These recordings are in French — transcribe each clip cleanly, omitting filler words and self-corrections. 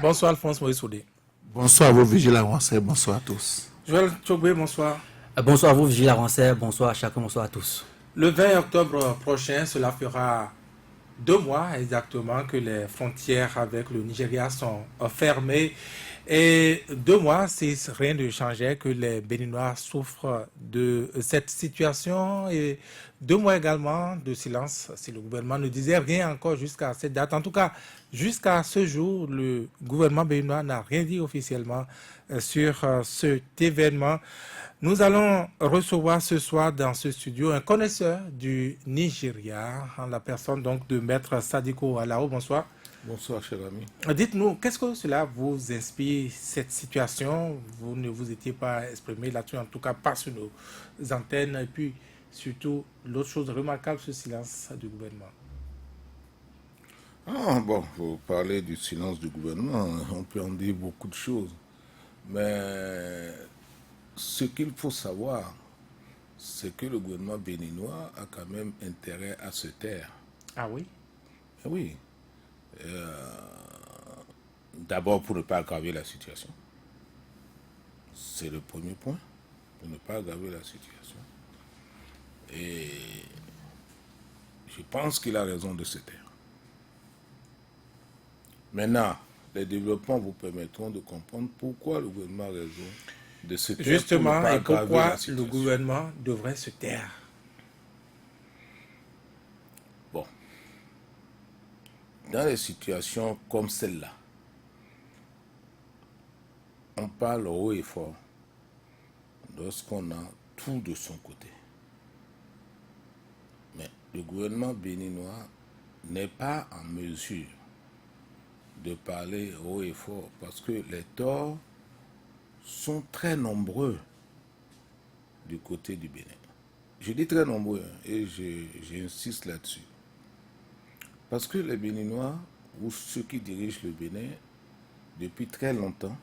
Bonsoir Alphonse Maurice Oudé. Bonsoir à vos vigilants, bonsoir à tous. Joël Tchobé, bonsoir. Bonsoir à vous, vigilants, bonsoir à chacun, bonsoir à tous. Le 20 octobre prochain, cela fera 2 mois exactement que les frontières avec le Nigeria sont fermées. Et 2 mois, si rien ne changeait, que les Béninois souffrent de cette situation. Et 2 mois également de silence, si le gouvernement ne disait rien encore jusqu'à cette date. En tout cas, jusqu'à ce jour, le gouvernement béninois n'a rien dit officiellement sur cet événement. Nous allons recevoir ce soir dans ce studio un connaisseur du Nigeria, en la personne donc de Maître Sadiko Alao. Bonsoir. Bonsoir, cher ami. Dites-nous, qu'est-ce que cela vous inspire, cette situation? Vous ne vous étiez pas exprimé là-dessus, en tout cas pas sur nos antennes. Et puis, surtout, l'autre chose remarquable, ce silence du gouvernement. Bon, vous parlez du silence du gouvernement, on peut en dire beaucoup de choses. Mais ce qu'il faut savoir, c'est que le gouvernement béninois a quand même intérêt à se taire. Ah oui? Oui. D'abord pour ne pas aggraver la situation. C'est le premier point, pour ne pas aggraver la situation. Et je pense qu'il a raison de se taire. Maintenant, les développements vous permettront de comprendre pourquoi le gouvernement a raison de se taire. Justement, et pourquoi le gouvernement devrait se taire? Bon. Dans les situations comme celle-là, on parle haut et fort lorsqu'on a tout de son côté. Mais le gouvernement béninois n'est pas en mesure de parler haut et fort parce que les torts sont très nombreux du côté du Bénin. Je dis très nombreux et j'insiste là-dessus. Parce que les Béninois, ou ceux qui dirigent le Bénin, depuis très longtemps,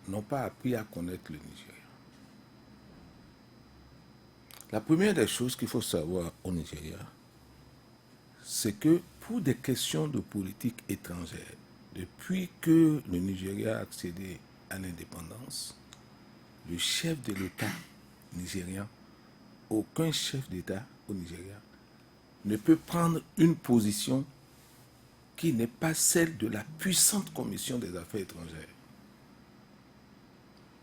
n'ont pas appris à connaître le Nigeria. La première des choses qu'il faut savoir au Nigeria, c'est que pour des questions de politique étrangère, depuis que le Nigeria a accédé à l'indépendance, le chef de l'État nigérian, aucun chef d'État au Nigeria, ne peut prendre une position qui n'est pas celle de la puissante commission des affaires étrangères.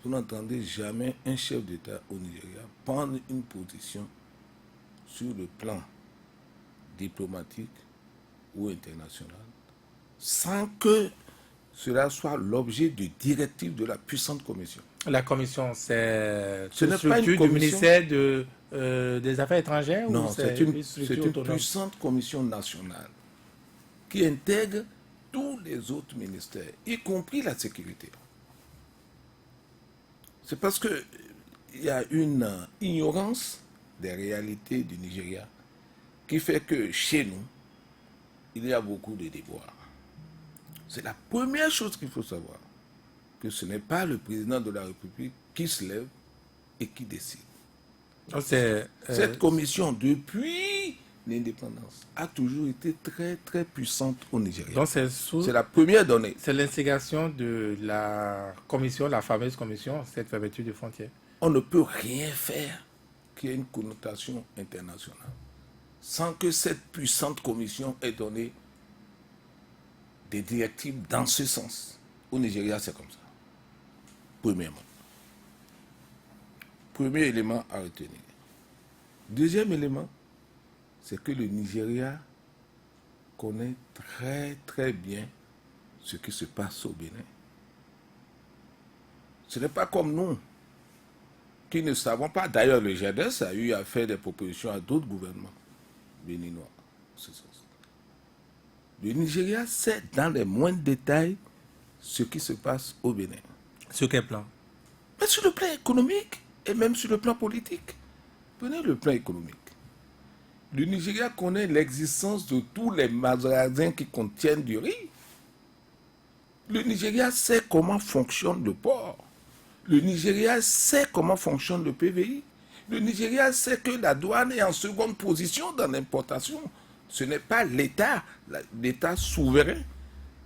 Vous n'entendez jamais un chef d'État au Nigeria prendre une position sur le plan diplomatique ou international sans que cela soit l'objet de directives de la puissante commission. La commission, c'est Ce n'est pas une du ministère des Affaires étrangères? Non, ou c'est une puissante commission nationale qui intègre tous les autres ministères, y compris la sécurité. C'est parce qu'il y a une ignorance des réalités du Nigeria qui fait que chez nous, il y a beaucoup de déboires. C'est la première chose qu'il faut savoir, que ce n'est pas le président de la République qui se lève et qui décide. Cette commission, depuis l'indépendance, a toujours été très, très puissante au Nigeria. Donc c'est la première donnée. C'est l'instigation de la commission, la fameuse commission, cette fermeture de frontières. On ne peut rien faire qui ait une connotation internationale sans que cette puissante commission ait donné des directives dans ce sens. Au Nigeria, c'est comme ça. Premièrement. Premier élément à retenir. Deuxième élément, c'est que le Nigeria connaît très très bien ce qui se passe au Bénin. Ce n'est pas comme nous, qui ne savons pas. D'ailleurs, le GEDES a eu à faire des propositions à d'autres gouvernements béninois. Le Nigeria sait dans les moindres détails ce qui se passe au Bénin. Sur quel plan? Mais sur le plan économique et même sur le plan politique. Prenez le plan économique. Le Nigeria connaît l'existence de tous les magasins qui contiennent du riz. Le Nigeria sait comment fonctionne le port. Le Nigeria sait comment fonctionne le PVI. Le Nigeria sait que la douane est en seconde position dans l'importation. Ce n'est pas l'État souverain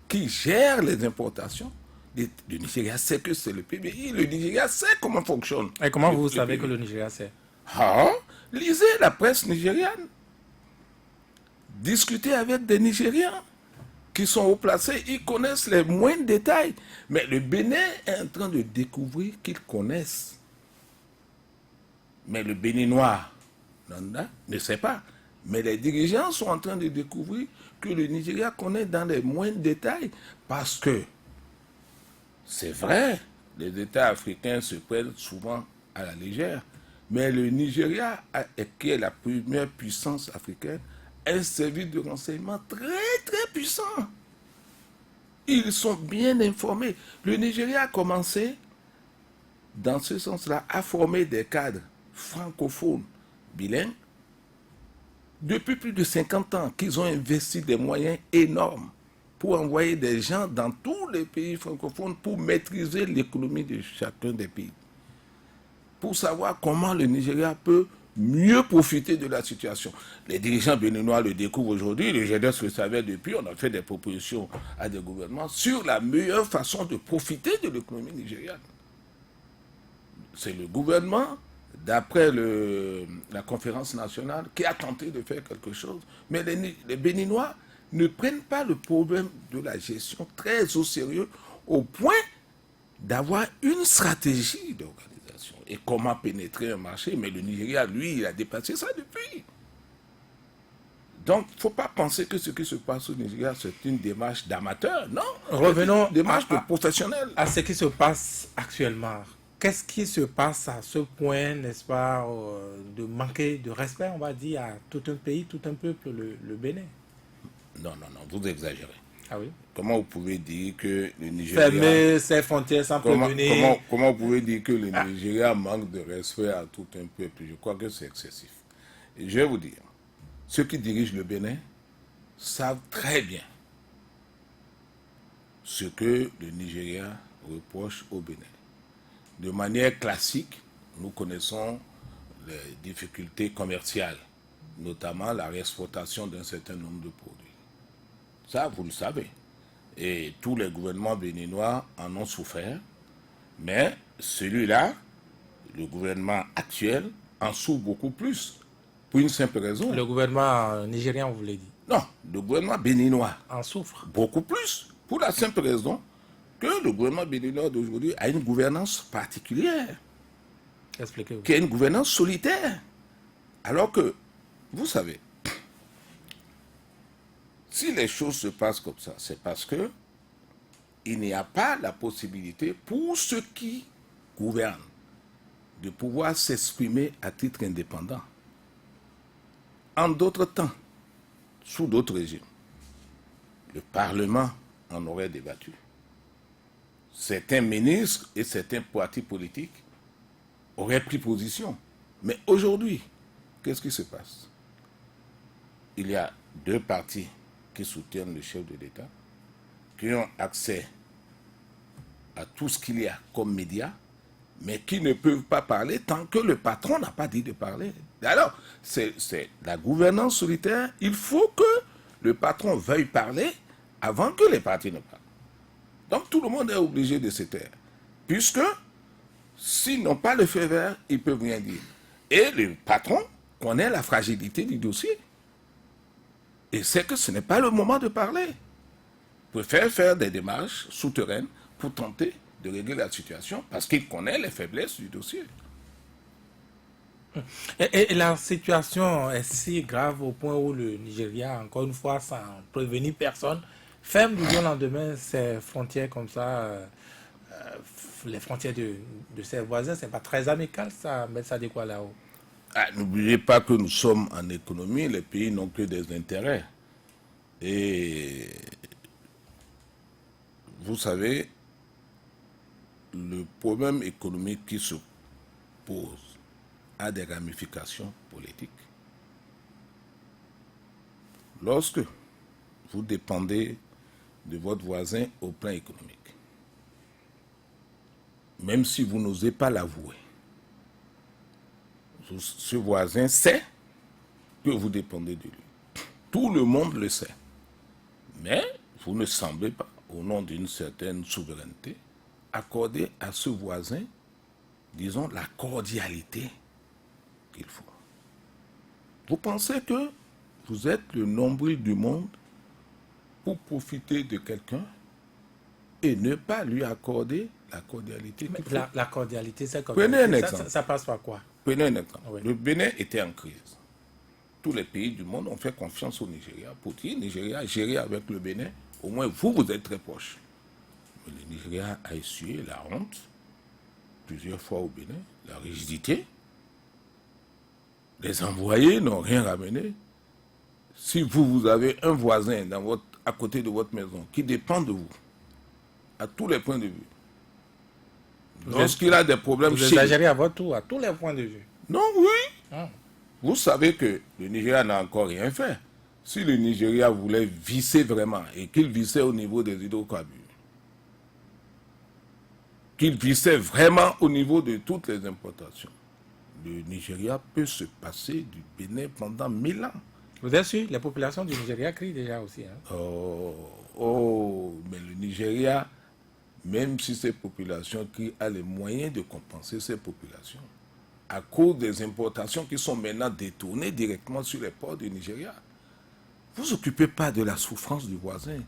qui gère les importations. Le Nigeria sait que c'est le PBI. Le Nigeria sait comment fonctionne. Et comment vous le savez PBI. que le Nigeria sait? Ah, lisez la presse nigériane. Discutez avec des Nigériens qui sont haut placés. Ils connaissent les moindres détails. Mais le Bénin est en train de découvrir qu'ils connaissent. Mais le Béninois ne sait pas. Mais les dirigeants sont en train de découvrir que le Nigeria connaît dans les moindres détails. Parce que, c'est vrai, les États africains se prennent souvent à la légère. Mais le Nigeria, qui est la première puissance africaine, a un service de renseignement très, très puissant. Ils sont bien informés. Le Nigeria a commencé, dans ce sens-là, à former des cadres francophones bilingues depuis plus de 50 ans qu'ils ont investi des moyens énormes pour envoyer des gens dans tous les pays francophones pour maîtriser l'économie de chacun des pays. Pour savoir comment le Nigeria peut mieux profiter de la situation. Les dirigeants béninois le découvrent aujourd'hui, le GEDES le savait depuis, on a fait des propositions à des gouvernements sur la meilleure façon de profiter de l'économie nigériane. C'est le gouvernement, d'après la conférence nationale, qui a tenté de faire quelque chose. Mais les Béninois ne prennent pas le problème de la gestion très au sérieux, au point d'avoir une stratégie d'organisation et comment pénétrer un marché. Mais le Nigeria, lui, il a dépassé ça depuis. Donc, il ne faut pas penser que ce qui se passe au Nigeria, c'est une démarche d'amateur. Non, Revenons c'est une démarche de professionnel. À ce qui se passe actuellement. Qu'est-ce qui se passe à ce point, n'est-ce pas, de manquer de respect, on va dire, à tout un pays, tout un peuple, le Bénin? Non, vous exagérez. Ah oui? Comment vous pouvez dire que le Nigeria... Fermer ses frontières sans prévenir. Comment vous pouvez dire que le Nigeria manque de respect à tout un peuple? Je crois que c'est excessif. Et je vais vous dire, ceux qui dirigent le Bénin savent très bien ce que le Nigeria reproche au Bénin. De manière classique, nous connaissons les difficultés commerciales, notamment la réexportation d'un certain nombre de produits. Ça, vous le savez. Et tous les gouvernements béninois en ont souffert. Mais celui-là, le gouvernement actuel, en souffre beaucoup plus. Pour une simple raison. Le gouvernement nigérien, vous l'avez dit. Non, le gouvernement béninois en souffre. Beaucoup plus. Pour la simple raison que le gouvernement béninois d'aujourd'hui a une gouvernance particulière. Expliquez-vous. Qui est une gouvernance solitaire. Alors que, vous savez, si les choses se passent comme ça, c'est parce que il n'y a pas la possibilité pour ceux qui gouvernent de pouvoir s'exprimer à titre indépendant. En d'autres temps, sous d'autres régimes, le Parlement en aurait débattu. Certains ministres et certains partis politiques auraient pris position. Mais aujourd'hui, qu'est-ce qui se passe? Il y a deux partis qui soutiennent le chef de l'État, qui ont accès à tout ce qu'il y a comme médias, mais qui ne peuvent pas parler tant que le patron n'a pas dit de parler. Alors, c'est la gouvernance solitaire. Il faut que le patron veuille parler avant que les partis ne parlent. Donc tout le monde est obligé de se taire. Puisque s'ils n'ont pas le feu vert, ils ne peuvent rien dire. Et le patron connaît la fragilité du dossier. Et sait que ce n'est pas le moment de parler. Il préfère faire des démarches souterraines pour tenter de régler la situation parce qu'il connaît les faiblesses du dossier. Et la situation est si grave au point où le Nigeria, encore une fois, sans prévenir personne, ferme du jour au lendemain ses frontières comme ça, les frontières de ses voisins. C'est pas très amical, ça, mettre ça de quoi là-haut. N'oubliez pas que nous sommes en économie, les pays n'ont que des intérêts. Et vous savez, le problème économique qui se pose a des ramifications politiques. Lorsque vous dépendez de votre voisin au plan économique, même si vous n'osez pas l'avouer, ce voisin sait que vous dépendez de lui. Tout le monde le sait. Mais vous ne semblez pas, au nom d'une certaine souveraineté, accorder à ce voisin, disons, la cordialité qu'il faut. Vous pensez que vous êtes le nombril du monde pour profiter de quelqu'un et ne pas lui accorder la cordialité qu'il faut. La cordialité, c'est comme Prenez un exemple. Ça passe par quoi? Prenez un exemple. Oui. Le Bénin était en crise. Tous les pays du monde ont fait confiance au Nigeria pour dire Nigeria gérer avec le Bénin. Au moins, vous êtes très proches. Mais le Nigeria a essuyé la honte plusieurs fois au Bénin, la rigidité. Les envoyés n'ont rien ramené. Si vous avez un voisin à côté de votre maison qui dépend de vous, à tous les points de vue, lorsqu'il a des problèmes Vous chez exagérez à votre tour, à tous les points de vue. Non, oui. Ah. Vous savez que le Nigeria n'a encore rien fait. Si le Nigeria voulait visser vraiment, et qu'il vissait au niveau des hydrocarbures, qu'il vissait vraiment au niveau de toutes les importations, le Nigeria peut se passer du Bénin pendant 1000 ans. Vous êtes sûr, les populations du Nigeria crient déjà aussi. Hein? Mais le Nigeria, même si ces populations crient, a les moyens de compenser ces populations à cause des importations qui sont maintenant détournées directement sur les ports du Nigeria. Vous ne vous occupez pas de la souffrance du voisin.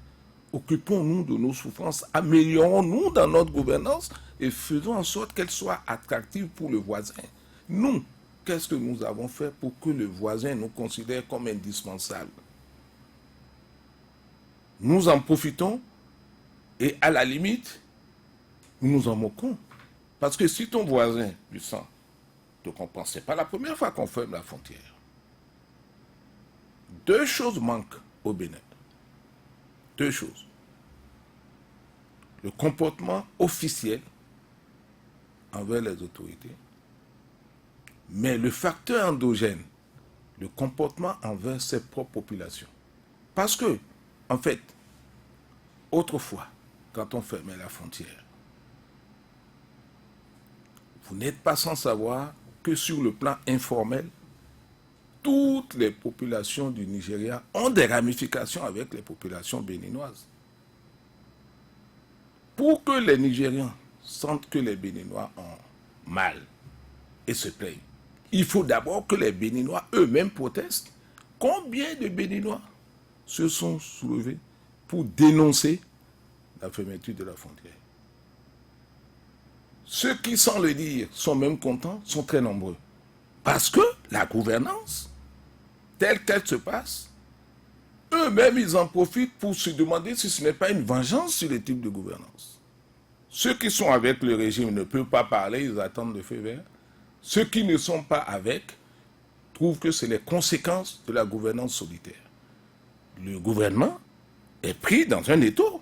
Occupons-nous de nos souffrances, améliorons-nous dans notre gouvernance et faisons en sorte qu'elle soit attractive pour le voisin. Nous, qu'est-ce que nous avons fait pour que le voisin nous considère comme indispensable? Nous en profitons et à la limite, nous nous en moquons. Parce que si ton voisin du sang te compense, ce n'est pas la première fois qu'on ferme la frontière. Deux choses manquent au Bénin. Deux choses. Le comportement officiel envers les autorités, mais le facteur endogène, le comportement envers ses propres populations. Parce que, en fait, autrefois, quand on fermait la frontière, vous n'êtes pas sans savoir que sur le plan informel, toutes les populations du Nigeria ont des ramifications avec les populations béninoises. Pour que les Nigérians sentent que les Béninois ont mal et se plaignent, il faut d'abord que les Béninois eux-mêmes protestent. Combien de Béninois se sont soulevés pour dénoncer la fermeture de la frontière? Ceux qui, sans le dire, sont même contents, sont très nombreux. Parce que la gouvernance, telle qu'elle se passe, eux-mêmes, ils en profitent pour se demander si ce n'est pas une vengeance sur le type de gouvernance. Ceux qui sont avec le régime ne peuvent pas parler, ils attendent le feu vert. Ceux qui ne sont pas avec trouvent que c'est les conséquences de la gouvernance solitaire. Le gouvernement est pris dans un étau,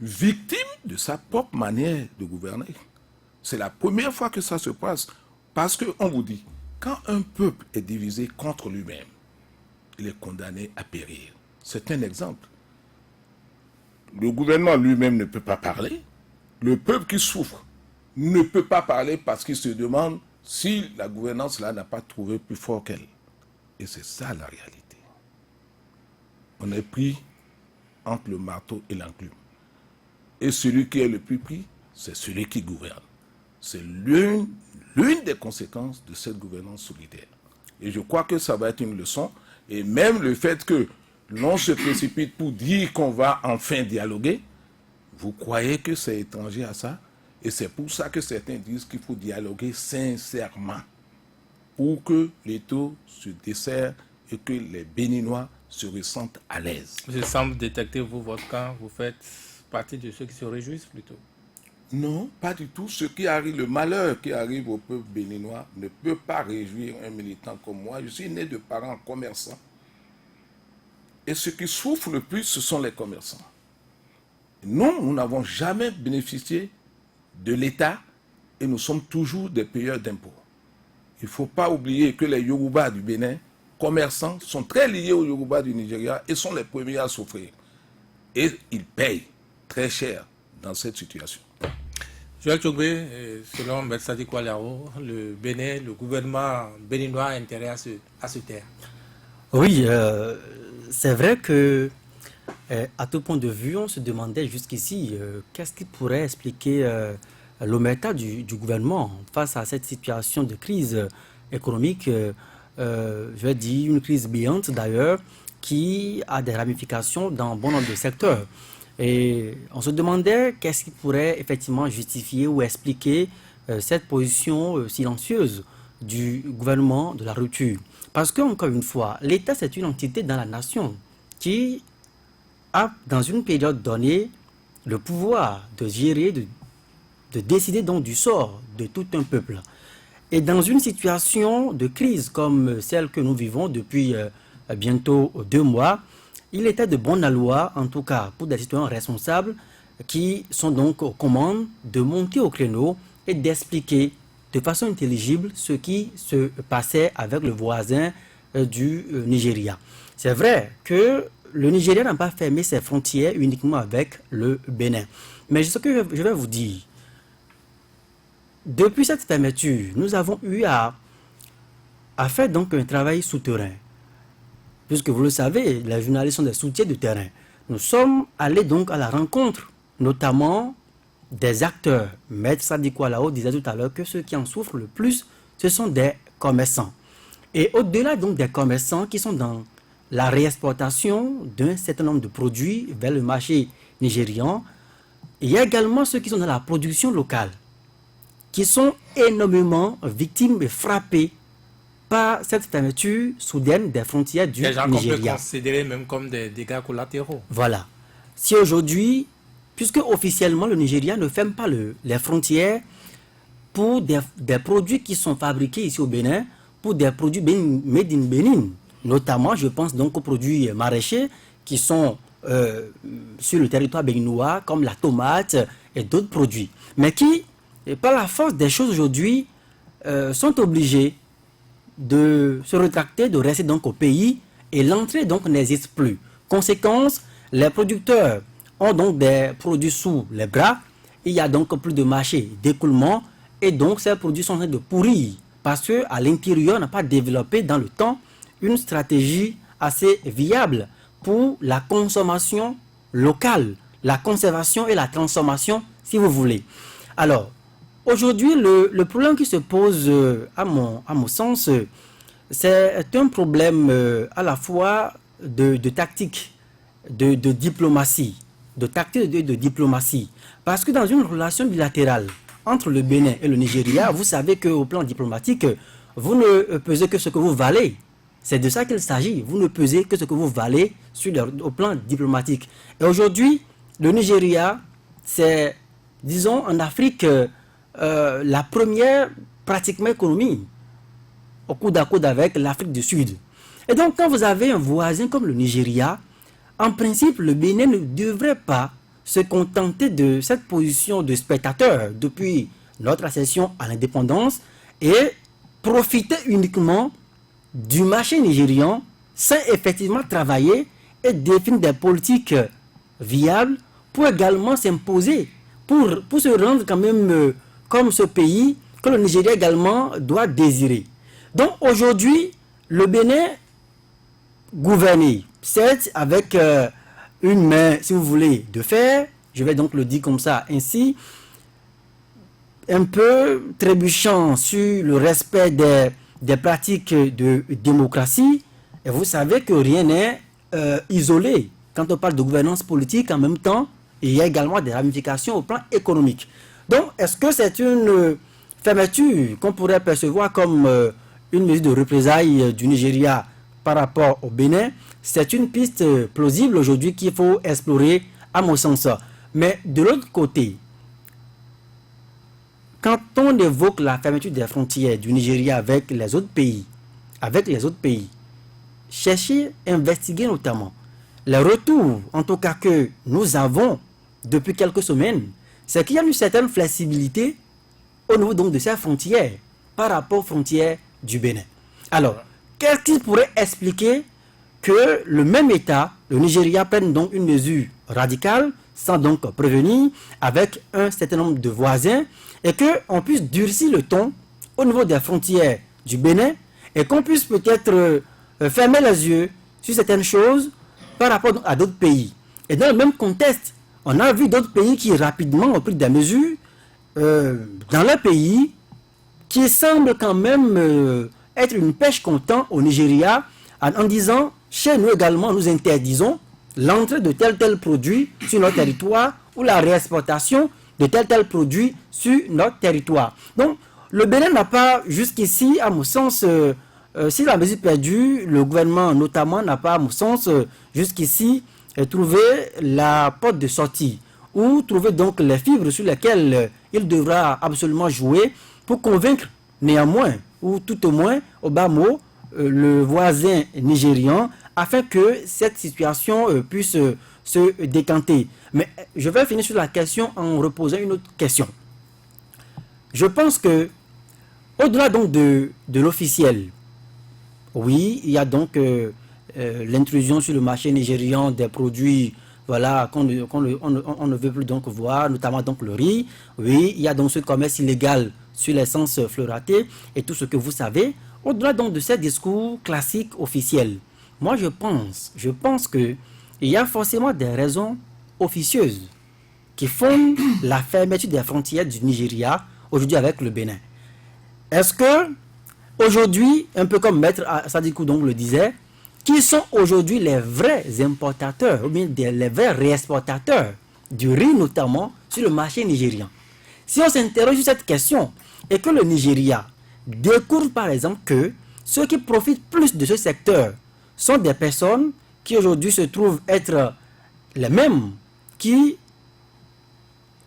victime de sa propre manière de gouverner. C'est la première fois que ça se passe, parce qu'on vous dit, quand un peuple est divisé contre lui-même, il est condamné à périr. C'est un exemple. Le gouvernement lui-même ne peut pas parler. Le peuple qui souffre ne peut pas parler parce qu'il se demande si la gouvernance là n'a pas trouvé plus fort qu'elle. Et c'est ça la réalité. On est pris entre le marteau et l'enclume. Et celui qui est le plus pris, c'est celui qui gouverne. C'est l'une des conséquences de cette gouvernance solitaire. Et je crois que ça va être une leçon. Et même le fait que l'on se précipite pour dire qu'on va enfin dialoguer, vous croyez que c'est étranger à ça? Et c'est pour ça que certains disent qu'il faut dialoguer sincèrement pour que l'étau se desserre et que les Béninois se ressentent à l'aise. Je semble détecter, vous, votre camp, vous faites partie de ceux qui se réjouissent plutôt. Non, pas du tout. Ce qui arrive, le malheur qui arrive au peuple béninois ne peut pas réjouir un militant comme moi. Je suis né de parents commerçants. Et ceux qui souffrent le plus, ce sont les commerçants. Nous n'avons jamais bénéficié de l'État et nous sommes toujours des payeurs d'impôts. Il ne faut pas oublier que les Yoruba du Bénin, commerçants, sont très liés aux Yoruba du Nigeria et sont les premiers à souffrir. Et ils payent très cher dans cette situation. Joël Tchogbe, selon M. Sadi Koualiaro, le Bénin, le gouvernement béninois a intérêt à se taire. Oui, c'est vrai que, à tout point de vue, on se demandait jusqu'ici qu'est-ce qui pourrait expliquer l'omerta du gouvernement face à cette situation de crise économique, je vais dire une crise béante d'ailleurs, qui a des ramifications dans bon nombre de secteurs. Et on se demandait qu'est-ce qui pourrait effectivement justifier ou expliquer cette position silencieuse du gouvernement de la rupture. Parce que, encore une fois, l'État, c'est une entité dans la nation qui a, dans une période donnée, le pouvoir de gérer, de décider donc du sort de tout un peuple. Et dans une situation de crise comme celle que nous vivons depuis bientôt 2 mois, il était de bonne loi, en tout cas pour des citoyens responsables, qui sont donc aux commandes, de monter au créneau et d'expliquer de façon intelligible ce qui se passait avec le voisin du Nigeria. C'est vrai que le Nigeria n'a pas fermé ses frontières uniquement avec le Bénin. Mais ce que je vais vous dire, depuis cette fermeture, nous avons eu à faire donc un travail souterrain. Puisque vous le savez, les journalistes sont des soutiens de terrain. Nous sommes allés donc à la rencontre, notamment des acteurs. Maître Sadiko Alao disait tout à l'heure que ceux qui en souffrent le plus, ce sont des commerçants. Et au-delà donc des commerçants qui sont dans la réexportation d'un certain nombre de produits vers le marché nigérian, il y a également ceux qui sont dans la production locale, qui sont énormément victimes et frappés par cette fermeture soudaine des frontières du Nigeria. Des gens qu'on peut considérer même comme des dégâts collatéraux. Voilà. Si aujourd'hui, puisque officiellement le Nigeria ne ferme pas les frontières pour des produits qui sont fabriqués ici au Bénin, pour des produits made in Bénin, notamment je pense donc aux produits maraîchers qui sont sur le territoire béninois, comme la tomate et d'autres produits, mais qui, par la force des choses aujourd'hui, sont obligés de se rétracter, de rester donc au pays, et l'entrée donc n'existe plus. Conséquence, les producteurs ont donc des produits sous les bras, il y a donc plus de marché d'écoulement, et donc ces produits sont en train de pourrir, parce qu'à l'intérieur, on n'a pas développé dans le temps une stratégie assez viable pour la consommation locale, la conservation et la transformation, si vous voulez. Alors, aujourd'hui, le problème qui se pose, à mon sens, c'est un problème à la fois de tactique, de diplomatie, de diplomatie. Parce que dans une relation bilatérale entre le Bénin et le Nigeria, vous savez qu'au plan diplomatique, vous ne pesez que ce que vous valez. C'est de ça qu'il s'agit. Vous ne pesez que ce que vous valez au plan diplomatique. Et aujourd'hui, le Nigeria, c'est, disons, en Afrique, la première pratiquement économie au coude à coude avec l'Afrique du Sud. Et donc quand vous avez un voisin comme le Nigeria, en principe le Bénin ne devrait pas se contenter de cette position de spectateur depuis notre accession à l'indépendance et profiter uniquement du marché nigérian sans effectivement travailler et définir des politiques viables pour également s'imposer, pour se rendre quand même comme ce pays que le Nigeria également doit désirer. Donc aujourd'hui, le Bénin gouverné, certes avec une main, si vous voulez, de fer, je vais donc le dire comme ça, ainsi, un peu trébuchant sur le respect des pratiques de démocratie, et vous savez que rien n'est isolé. Quand on parle de gouvernance politique, en même temps, il y a également des ramifications au plan économique. Donc, est-ce que c'est une fermeture qu'on pourrait percevoir comme une mesure de représailles du Nigeria par rapport au Bénin? C'est une piste plausible aujourd'hui qu'il faut explorer à mon sens. Mais de l'autre côté, quand on évoque la fermeture des frontières du Nigeria avec les autres pays, cherchez, investiguer notamment les retours, en tout cas que nous avons depuis quelques semaines, c'est qu'il y a une certaine flexibilité au niveau donc de ces frontières par rapport aux frontières du Bénin. Alors, qu'est-ce qui pourrait expliquer que le même État, le Nigeria, prenne donc une mesure radicale sans donc prévenir avec un certain nombre de voisins et qu'on puisse durcir le ton au niveau des frontières du Bénin et qu'on puisse peut-être fermer les yeux sur certaines choses par rapport à d'autres pays. Et dans le même contexte, on a vu d'autres pays qui rapidement ont pris des mesures dans le pays qui semble quand même être une pêche comptant au Nigeria en disant, chez nous également, nous interdisons l'entrée de tel produit sur notre territoire ou la réexportation de tel produit sur notre territoire. Donc, le Bénin n'a pas jusqu'ici, à mon sens, si la mesure perdue, le gouvernement notamment n'a pas, à mon sens, jusqu'ici, trouvé la porte de sortie ou trouver donc les fibres sur lesquelles il devra absolument jouer pour convaincre néanmoins, ou tout au moins, au bas mot, le voisin nigérian, afin que cette situation puisse se décanter. Mais je vais finir sur la question en reposant une autre question. Je pense que, au-delà donc de l'officiel, oui, il y a donc l'intrusion sur le marché nigérian des produits, voilà, on ne veut plus donc voir, notamment donc le riz. Oui, il y a donc ce commerce illégal sur l'essence fleuratée et tout ce que vous savez. Au-delà donc de ces discours classiques officiels, moi je pense que il y a forcément des raisons officieuses qui font la fermeture des frontières du Nigeria aujourd'hui avec le Bénin. Est-ce que aujourd'hui, un peu comme Maître Sadikou donc le disait, qui sont aujourd'hui les vrais importateurs ou bien les vrais réexportateurs du riz notamment sur le marché nigérian? Si on s'interroge sur cette question et que le Nigeria découvre par exemple que ceux qui profitent plus de ce secteur sont des personnes qui aujourd'hui se trouvent être les mêmes qui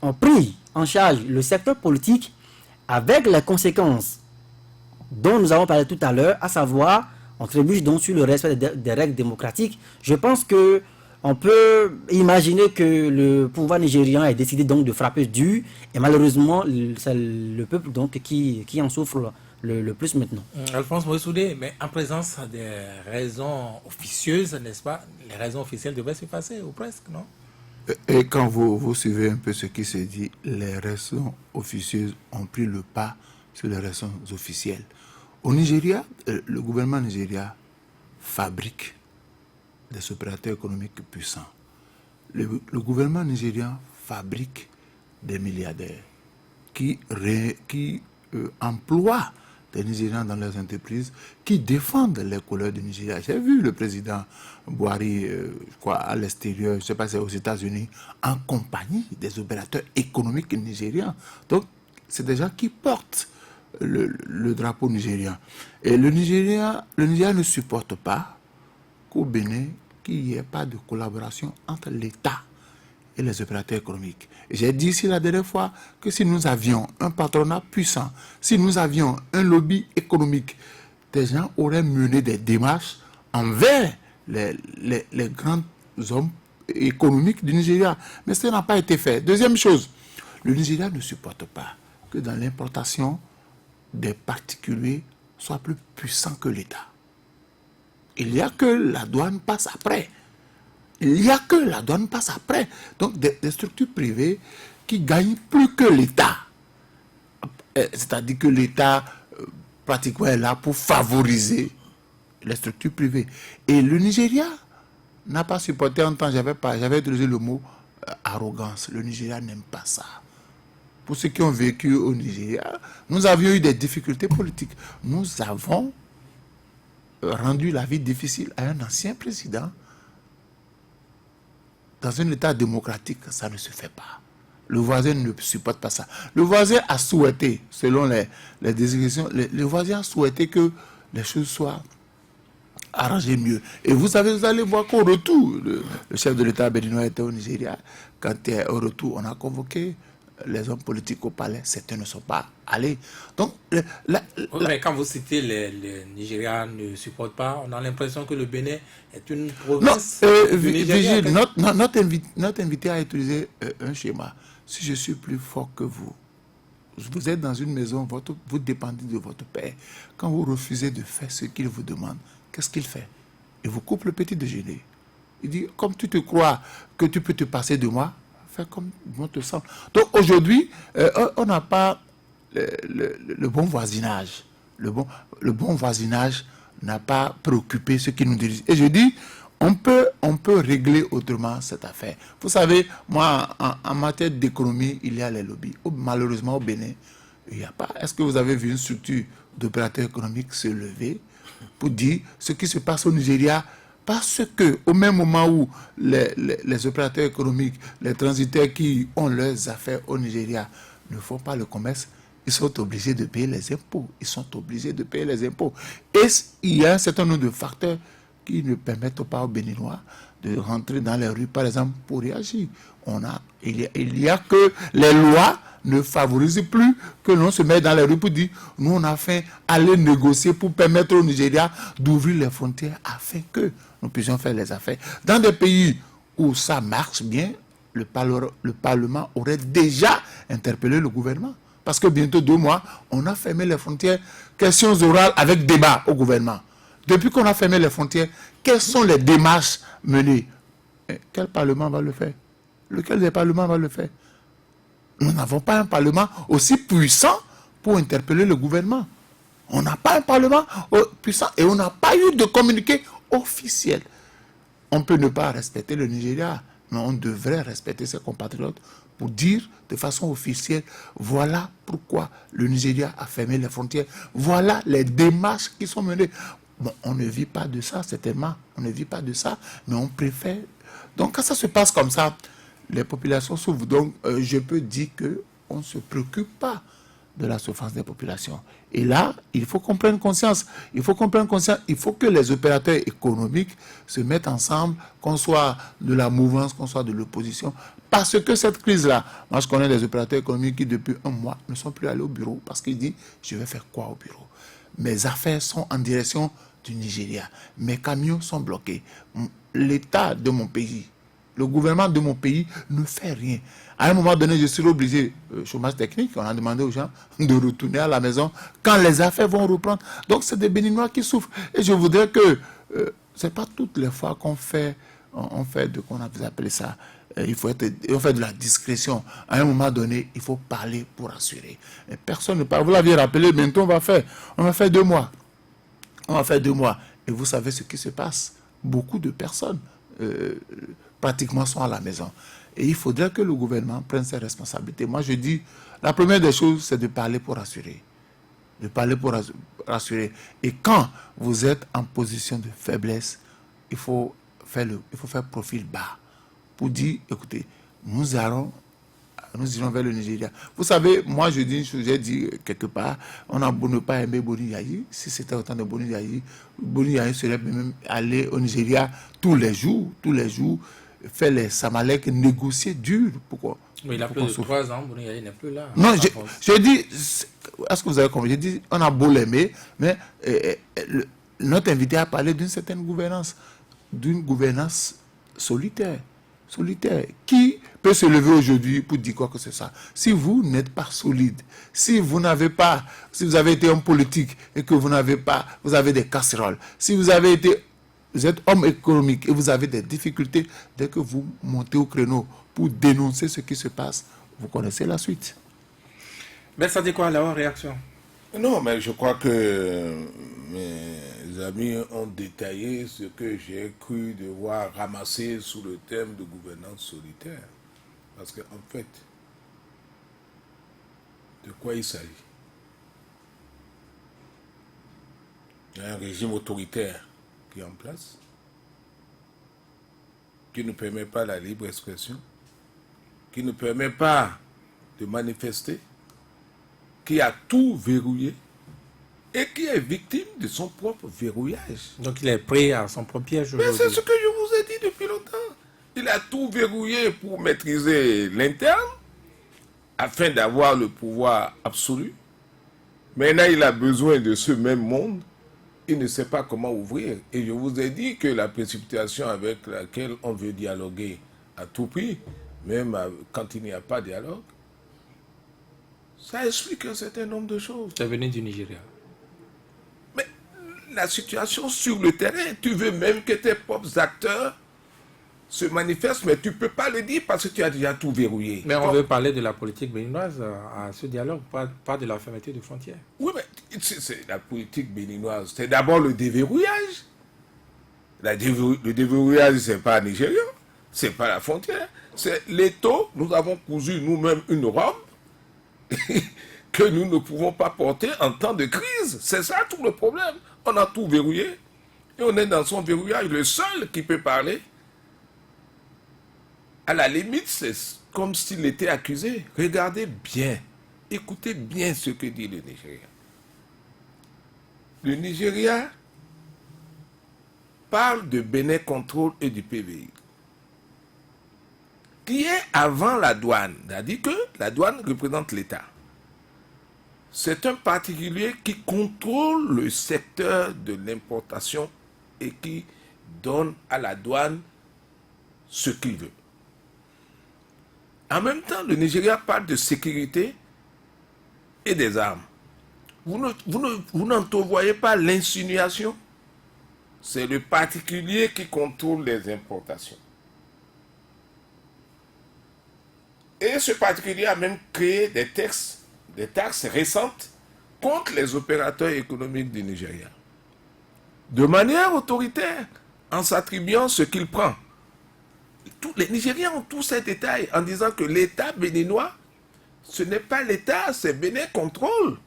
ont pris en charge le secteur politique avec les conséquences dont nous avons parlé tout à l'heure, à savoir on trébuche donc sur le respect des règles démocratiques. Je pense que on peut imaginer que le pouvoir nigérian ait décidé donc de frapper dur et malheureusement c'est le peuple donc qui en souffre le plus maintenant. Alphonse Moïsoudé, mais en présence des raisons officieuses, n'est-ce pas, les raisons officielles devraient se passer ou presque, non? Et quand vous suivez un peu ce qui se dit, les raisons officieuses ont pris le pas sur les raisons officielles. Au Nigeria, le gouvernement nigérien fabrique des opérateurs économiques puissants. Le gouvernement nigérien fabrique des milliardaires qui emploient des Nigériens dans leurs entreprises, qui défendent les couleurs du Nigeria. J'ai vu le président Buhari, à l'extérieur, je ne sais pas si c'est aux États-Unis, en compagnie des opérateurs économiques nigériens. Donc, c'est des gens qui portent le drapeau nigérien. Et le Nigeria ne supporte pas qu'au Bénin, qu'il n'y ait pas de collaboration entre l'État et les opérateurs économiques. J'ai dit ici la dernière fois que si nous avions un patronat puissant, si nous avions un lobby économique, des gens auraient mené des démarches envers les grands hommes économiques du Nigeria. Mais ça n'a pas été fait. Deuxième chose, le Nigeria ne supporte pas que dans l'importation, des particuliers soient plus puissants que l'État. Il n'y a que la douane passe après. Donc, des structures privées qui gagnent plus que l'État. C'est-à-dire que l'État, pratiquement, est là pour favoriser les structures privées. Et le Nigeria n'a pas supporté en temps, j'avais utilisé le mot arrogance. Le Nigeria n'aime pas ça. Pour ceux qui ont vécu au Nigeria, nous avions eu des difficultés politiques. Nous avons rendu la vie difficile à un ancien président. Dans un État démocratique, ça ne se fait pas. Le voisin ne supporte pas ça. Le voisin a souhaité, selon les désignations, le voisin a souhaité que les choses soient arrangées mieux. Et vous allez voir qu'au retour, le chef de l'État béninois était au Nigeria. Quand au retour, on a convoqué les hommes politiques au palais, certains ne sont pas allés. Donc, mais quand vous citez les Nigérians ne supportent pas, on a l'impression que le Bénin est une province du Nigeria. Notre invité a utilisé un schéma. Si je suis plus fort que vous, vous êtes dans une maison, vous dépendez de votre père. Quand vous refusez de faire ce qu'il vous demande, qu'est-ce qu'il fait? Il vous coupe le petit déjeuner. Il dit, comme tu te crois que tu peux te passer de moi, fais comme bon te semble. Donc aujourd'hui, on n'a pas le bon voisinage. Le bon voisinage n'a pas préoccupé ceux qui nous dirigent. Et je dis, on peut régler autrement cette affaire. Vous savez, moi, en matière d'économie, il y a les lobbies. Malheureusement, au Bénin, il n'y a pas. Est-ce que vous avez vu une structure d'opérateurs économiques se lever pour dire ce qui se passe au Nigeria? Parce que au même moment où les opérateurs économiques, les transitaires qui ont leurs affaires au Nigeria ne font pas le commerce, ils sont obligés de payer les impôts. Ils sont obligés de payer les impôts. Et il y a un certain nombre de facteurs qui ne permettent pas aux Béninois de rentrer dans les rues, par exemple, pour réagir. Il y a que les lois ne favorisent plus que l'on se mette dans les rues pour dire nous on a fait aller négocier pour permettre au Nigeria d'ouvrir les frontières afin que nous puissions faire les affaires. Dans des pays où ça marche bien, le Parlement aurait déjà interpellé le gouvernement. Parce que bientôt 2 mois, on a fermé les frontières, questions orales avec débat au gouvernement. Depuis qu'on a fermé les frontières, quelles sont les démarches menées? Quel Parlement va le faire? Lequel des parlements va le faire? Nous n'avons pas un Parlement aussi puissant pour interpeller le gouvernement. On n'a pas un Parlement puissant et on n'a pas eu de communiqué officiel. On peut ne pas respecter le Nigeria, mais on devrait respecter ses compatriotes pour dire de façon officielle, voilà pourquoi le Nigeria a fermé les frontières, voilà les démarches qui sont menées. Bon, on ne vit pas de ça, certainement, on ne vit pas de ça, mais on préfère. Donc quand ça se passe comme ça, les populations souffrent. Donc je peux dire qu'on ne se préoccupe pas de la souffrance des populations. Et là, il faut qu'on prenne conscience. Il faut que les opérateurs économiques se mettent ensemble, qu'on soit de la mouvance, qu'on soit de l'opposition. Parce que cette crise-là, moi je connais des opérateurs économiques qui depuis 1 mois ne sont plus allés au bureau parce qu'ils disent, je vais faire quoi au bureau? Mes affaires sont en direction du Nigeria. Mes camions sont bloqués. L'État de mon pays, le gouvernement de mon pays ne fait rien. À un moment donné, je suis obligé, chômage technique, on a demandé aux gens de retourner à la maison quand les affaires vont reprendre. Donc, c'est des Béninois qui souffrent. Et je voudrais que, ce n'est pas toutes les fois qu'on fait, qu'on a appelé ça, il faut faire de la discrétion. À un moment donné, il faut parler pour assurer. Et personne ne parle. Vous l'aviez rappelé, bientôt on va faire 2 mois. On va faire 2 mois. Et vous savez ce qui se passe. Beaucoup de personnes, pratiquement, sont à la maison. Et il faudrait que le gouvernement prenne ses responsabilités. Moi, je dis, la première des choses, c'est de parler pour assurer. De parler pour rassurer. Et quand vous êtes en position de faiblesse, il faut faire profil bas. Pour dire, écoutez, nous irons vers le Nigeria. Vous savez, moi je dis une chose, j'ai dit quelque part, on a beau ne pas aimer Boni Yayi. Si c'était autant de Boni Yayi serait même aller au Nigeria tous les jours, faire les Samalek, négocier dur. Pourquoi? Mais il a plus de 3 ans, Boni Yayi n'est plus là. Non, je dis, est-ce que vous avez compris? Je dis, on a beau l'aimer, mais notre invité a parlé d'une certaine gouvernance, d'une gouvernance solitaire. Qui peut se lever aujourd'hui pour dire quoi que ce soit? Si vous n'êtes pas solide, si vous avez été homme politique et que vous avez des casseroles, si vous êtes homme économique et vous avez des difficultés, dès que vous montez au créneau pour dénoncer ce qui se passe, vous connaissez la suite. Mais ça dit quoi la réaction? Non, mais je crois que mes amis ont détaillé ce que j'ai cru devoir ramasser sous le thème de gouvernance solitaire. Parce qu'en fait, de quoi il s'agit? Il y a un régime autoritaire qui est en place, qui ne permet pas la libre expression, qui ne permet pas de manifester, qui a tout verrouillé et qui est victime de son propre verrouillage. Donc il est pris à son propre piège. Mais c'est ce que je vous ai dit depuis longtemps. Il a tout verrouillé pour maîtriser l'interne, afin d'avoir le pouvoir absolu. Maintenant, il a besoin de ce même monde. Il ne sait pas comment ouvrir. Et je vous ai dit que la précipitation avec laquelle on veut dialoguer à tout prix, même quand il n'y a pas de dialogue, ça explique un certain nombre de choses. C'est venu du Nigeria. Mais la situation sur le terrain, tu veux même que tes propres acteurs se manifestent, mais tu ne peux pas le dire parce que tu as déjà tout verrouillé. Mais on veut parler de la politique béninoise à ce dialogue, pas de la fermeture des frontières. Oui, mais c'est la politique béninoise. C'est d'abord le déverrouillage. Le déverrouillage, ce n'est pas nigérian, ce n'est pas la frontière. C'est l'étau, nous avons cousu nous-mêmes une robe que nous ne pouvons pas porter en temps de crise. C'est ça tout le problème. On a tout verrouillé et on est dans son verrouillage. Le seul qui peut parler, à la limite, c'est comme s'il était accusé. Regardez bien, écoutez bien ce que dit le Nigeria. Le Nigeria parle de Bénin Contrôle et du PVI, qui est avant la douane. C'est-à-dire que la douane représente l'État. C'est un particulier qui contrôle le secteur de l'importation et qui donne à la douane ce qu'il veut. En même temps, le Nigeria parle de sécurité et des armes. Vous n'entrevoyez pas l'insinuation? C'est le particulier qui contrôle les importations. Et ce particulier a même créé des taxes récentes contre les opérateurs économiques du Nigeria. De manière autoritaire, en s'attribuant ce qu'il prend. Les Nigériens ont tous ces détails en disant que l'État béninois, ce n'est pas l'État, c'est Bénin Contrôle.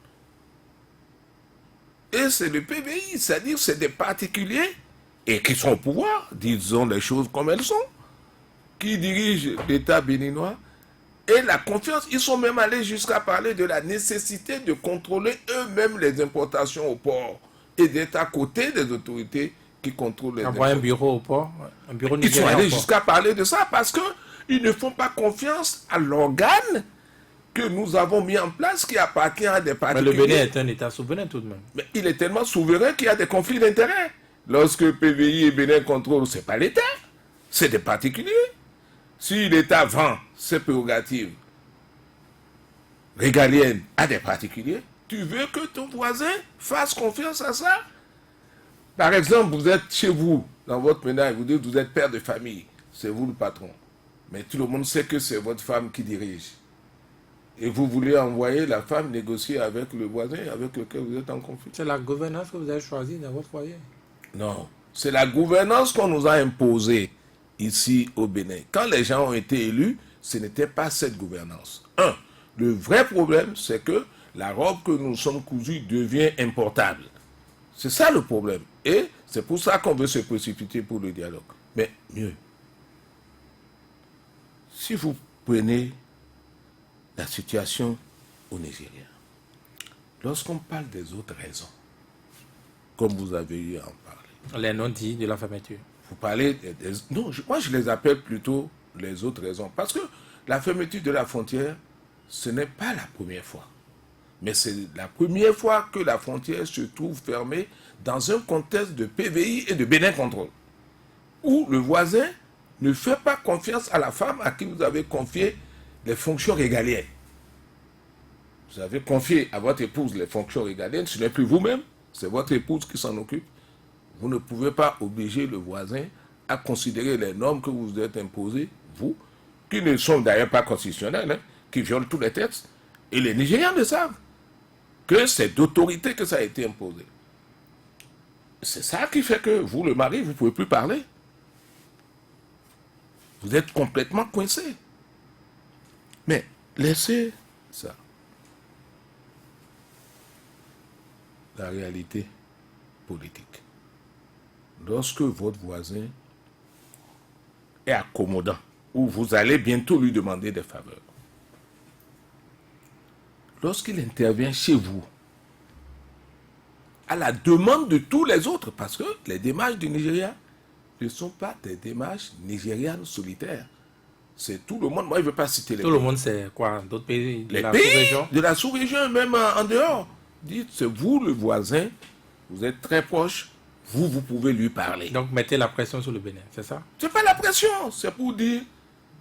Et c'est le PVI, c'est-à-dire c'est des particuliers et qui sont au pouvoir, disons les choses comme elles sont, qui dirigent l'État béninois. Et la confiance, ils sont même allés jusqu'à parler de la nécessité de contrôler eux-mêmes les importations au port et d'être à côté des autorités qui contrôlent les importations. Un bureau au port, un bureau nigérien. Ils sont allés jusqu'à parler de ça parce qu'ils ne font pas confiance à l'organe que nous avons mis en place qui appartient à des particuliers. Mais le Bénin est un État souverain tout de même. Mais il est tellement souverain qu'il y a des conflits d'intérêts. Lorsque PVI et Bénin contrôlent, ce n'est pas l'État, c'est des particuliers. Si l'État vend ses prérogatives régaliennes à des particuliers, tu veux que ton voisin fasse confiance à ça? Par exemple, vous êtes chez vous, dans votre ménage, vous dites que vous êtes père de famille, c'est vous le patron. Mais tout le monde sait que c'est votre femme qui dirige. Et vous voulez envoyer la femme négocier avec le voisin avec lequel vous êtes en conflit. C'est la gouvernance que vous avez choisie dans votre foyer? Non, c'est la gouvernance qu'on nous a imposée ici au Bénin. Quand les gens ont été élus, ce n'était pas cette gouvernance. Le vrai problème, c'est que la robe que nous sommes cousus devient importable. C'est ça le problème. Et c'est pour ça qu'on veut se précipiter pour le dialogue. Mais mieux, si vous prenez la situation au Nigeria, lorsqu'on parle des autres raisons, comme vous avez eu à en parler. Les non-dits de la fermeture. Vous parlez non, moi je les appelle plutôt les autres raisons. Parce que la fermeture de la frontière, ce n'est pas la première fois. Mais c'est la première fois que la frontière se trouve fermée dans un contexte de PVI et de Bénin Contrôle, où le voisin ne fait pas confiance à la femme à qui vous avez confié les fonctions régaliennes. Vous avez confié à votre épouse les fonctions régaliennes, ce n'est plus vous-même, c'est votre épouse qui s'en occupe. Vous ne pouvez pas obliger le voisin à considérer les normes que vous êtes imposées, vous, qui ne sont d'ailleurs pas constitutionnelles, hein, qui violent tous les textes. Et les Nigérians le savent, que c'est d'autorité que ça a été imposé. C'est ça qui fait que vous, le mari, vous ne pouvez plus parler. Vous êtes complètement coincé. Mais laissez ça. La réalité politique. Lorsque votre voisin est accommodant, ou vous allez bientôt lui demander des faveurs, lorsqu'il intervient chez vous, à la demande de tous les autres, parce que les démarches du Nigeria ne sont pas des démarches nigérianes solitaires. C'est tout le monde. Moi, je ne veux pas citer les pays. Tout le monde, c'est quoi? D'autres pays de la sous-région? De la sous-région, même en dehors. Dites, c'est vous le voisin, vous êtes très proche, vous pouvez lui parler. Donc, mettez la pression sur le Bénin, c'est ça? C'est pas la pression, c'est pour dire,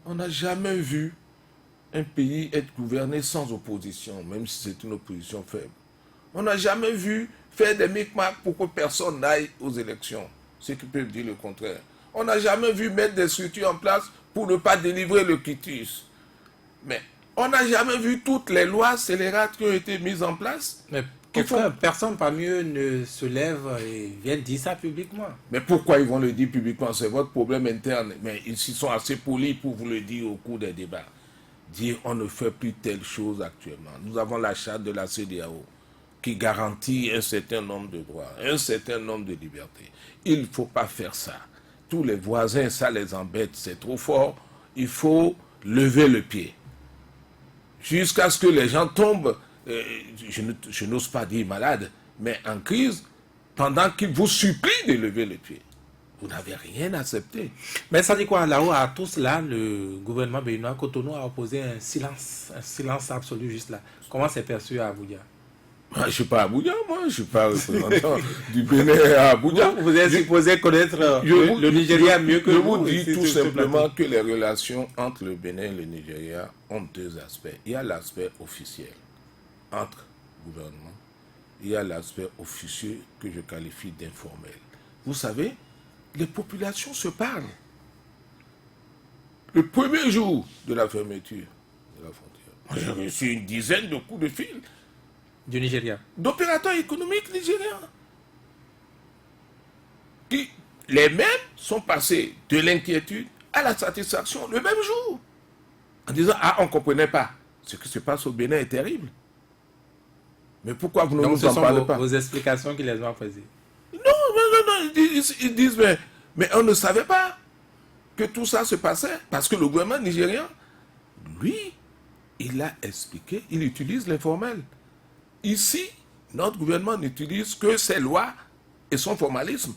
on n'a jamais vu un pays être gouverné sans opposition, même si c'est une opposition faible. On n'a jamais vu faire des micmacs pour que personne n'aille aux élections, ceux qui peuvent dire le contraire. On n'a jamais vu mettre des structures en place pour ne pas délivrer le quitus. Mais on n'a jamais vu toutes les lois scélérates qui ont été mises en place Pourquoi personne parmi eux ne se lève et vient dire ça publiquement? Mais pourquoi ils vont le dire publiquement? C'est votre problème interne. Mais ils sont assez polis pour vous le dire au cours des débats. Dire on ne fait plus telle chose actuellement. Nous avons la charte de la CEDEAO qui garantit un certain nombre de droits, un certain nombre de libertés. Il ne faut pas faire ça. Tous les voisins, ça les embête, c'est trop fort. Il faut lever le pied. Jusqu'à ce que les gens tombent, je n'ose pas dire malades, mais en crise, pendant qu'ils vous supplient de lever le pied. Vous n'avez rien accepté. Mais ça dit quoi là-haut à tout cela, le gouvernement béninois Cotonou a opposé un silence absolu juste là. Comment c'est perçu à Abuja? Je ne suis pas à Abuja, moi, je ne suis pas représentant du Bénin à Abuja. Vous êtes supposé connaître le Nigeria mieux que vous. Je vous dis tout simplement que les relations entre le Bénin et le Nigeria ont deux aspects. Il y a l'aspect officiel entre gouvernements. Il y a l'aspect officieux que je qualifie d'informel. Vous savez, les populations se parlent. Le premier jour de la fermeture de la frontière, j'ai reçu une dizaine de coups de fil du Nigeria, d'opérateurs économiques nigériens, qui, les mêmes, sont passés de l'inquiétude à la satisfaction le même jour, en disant, ah, on ne comprenait pas. Ce qui se passe au Bénin est terrible. Mais pourquoi vous ne nous en parlez pas? Vos explications qui les ont posées. Non, ils disent, mais on ne savait pas que tout ça se passait, parce que le gouvernement nigérien, lui, il a expliqué, il utilise l'informel. Ici, notre gouvernement n'utilise que ses lois et son formalisme.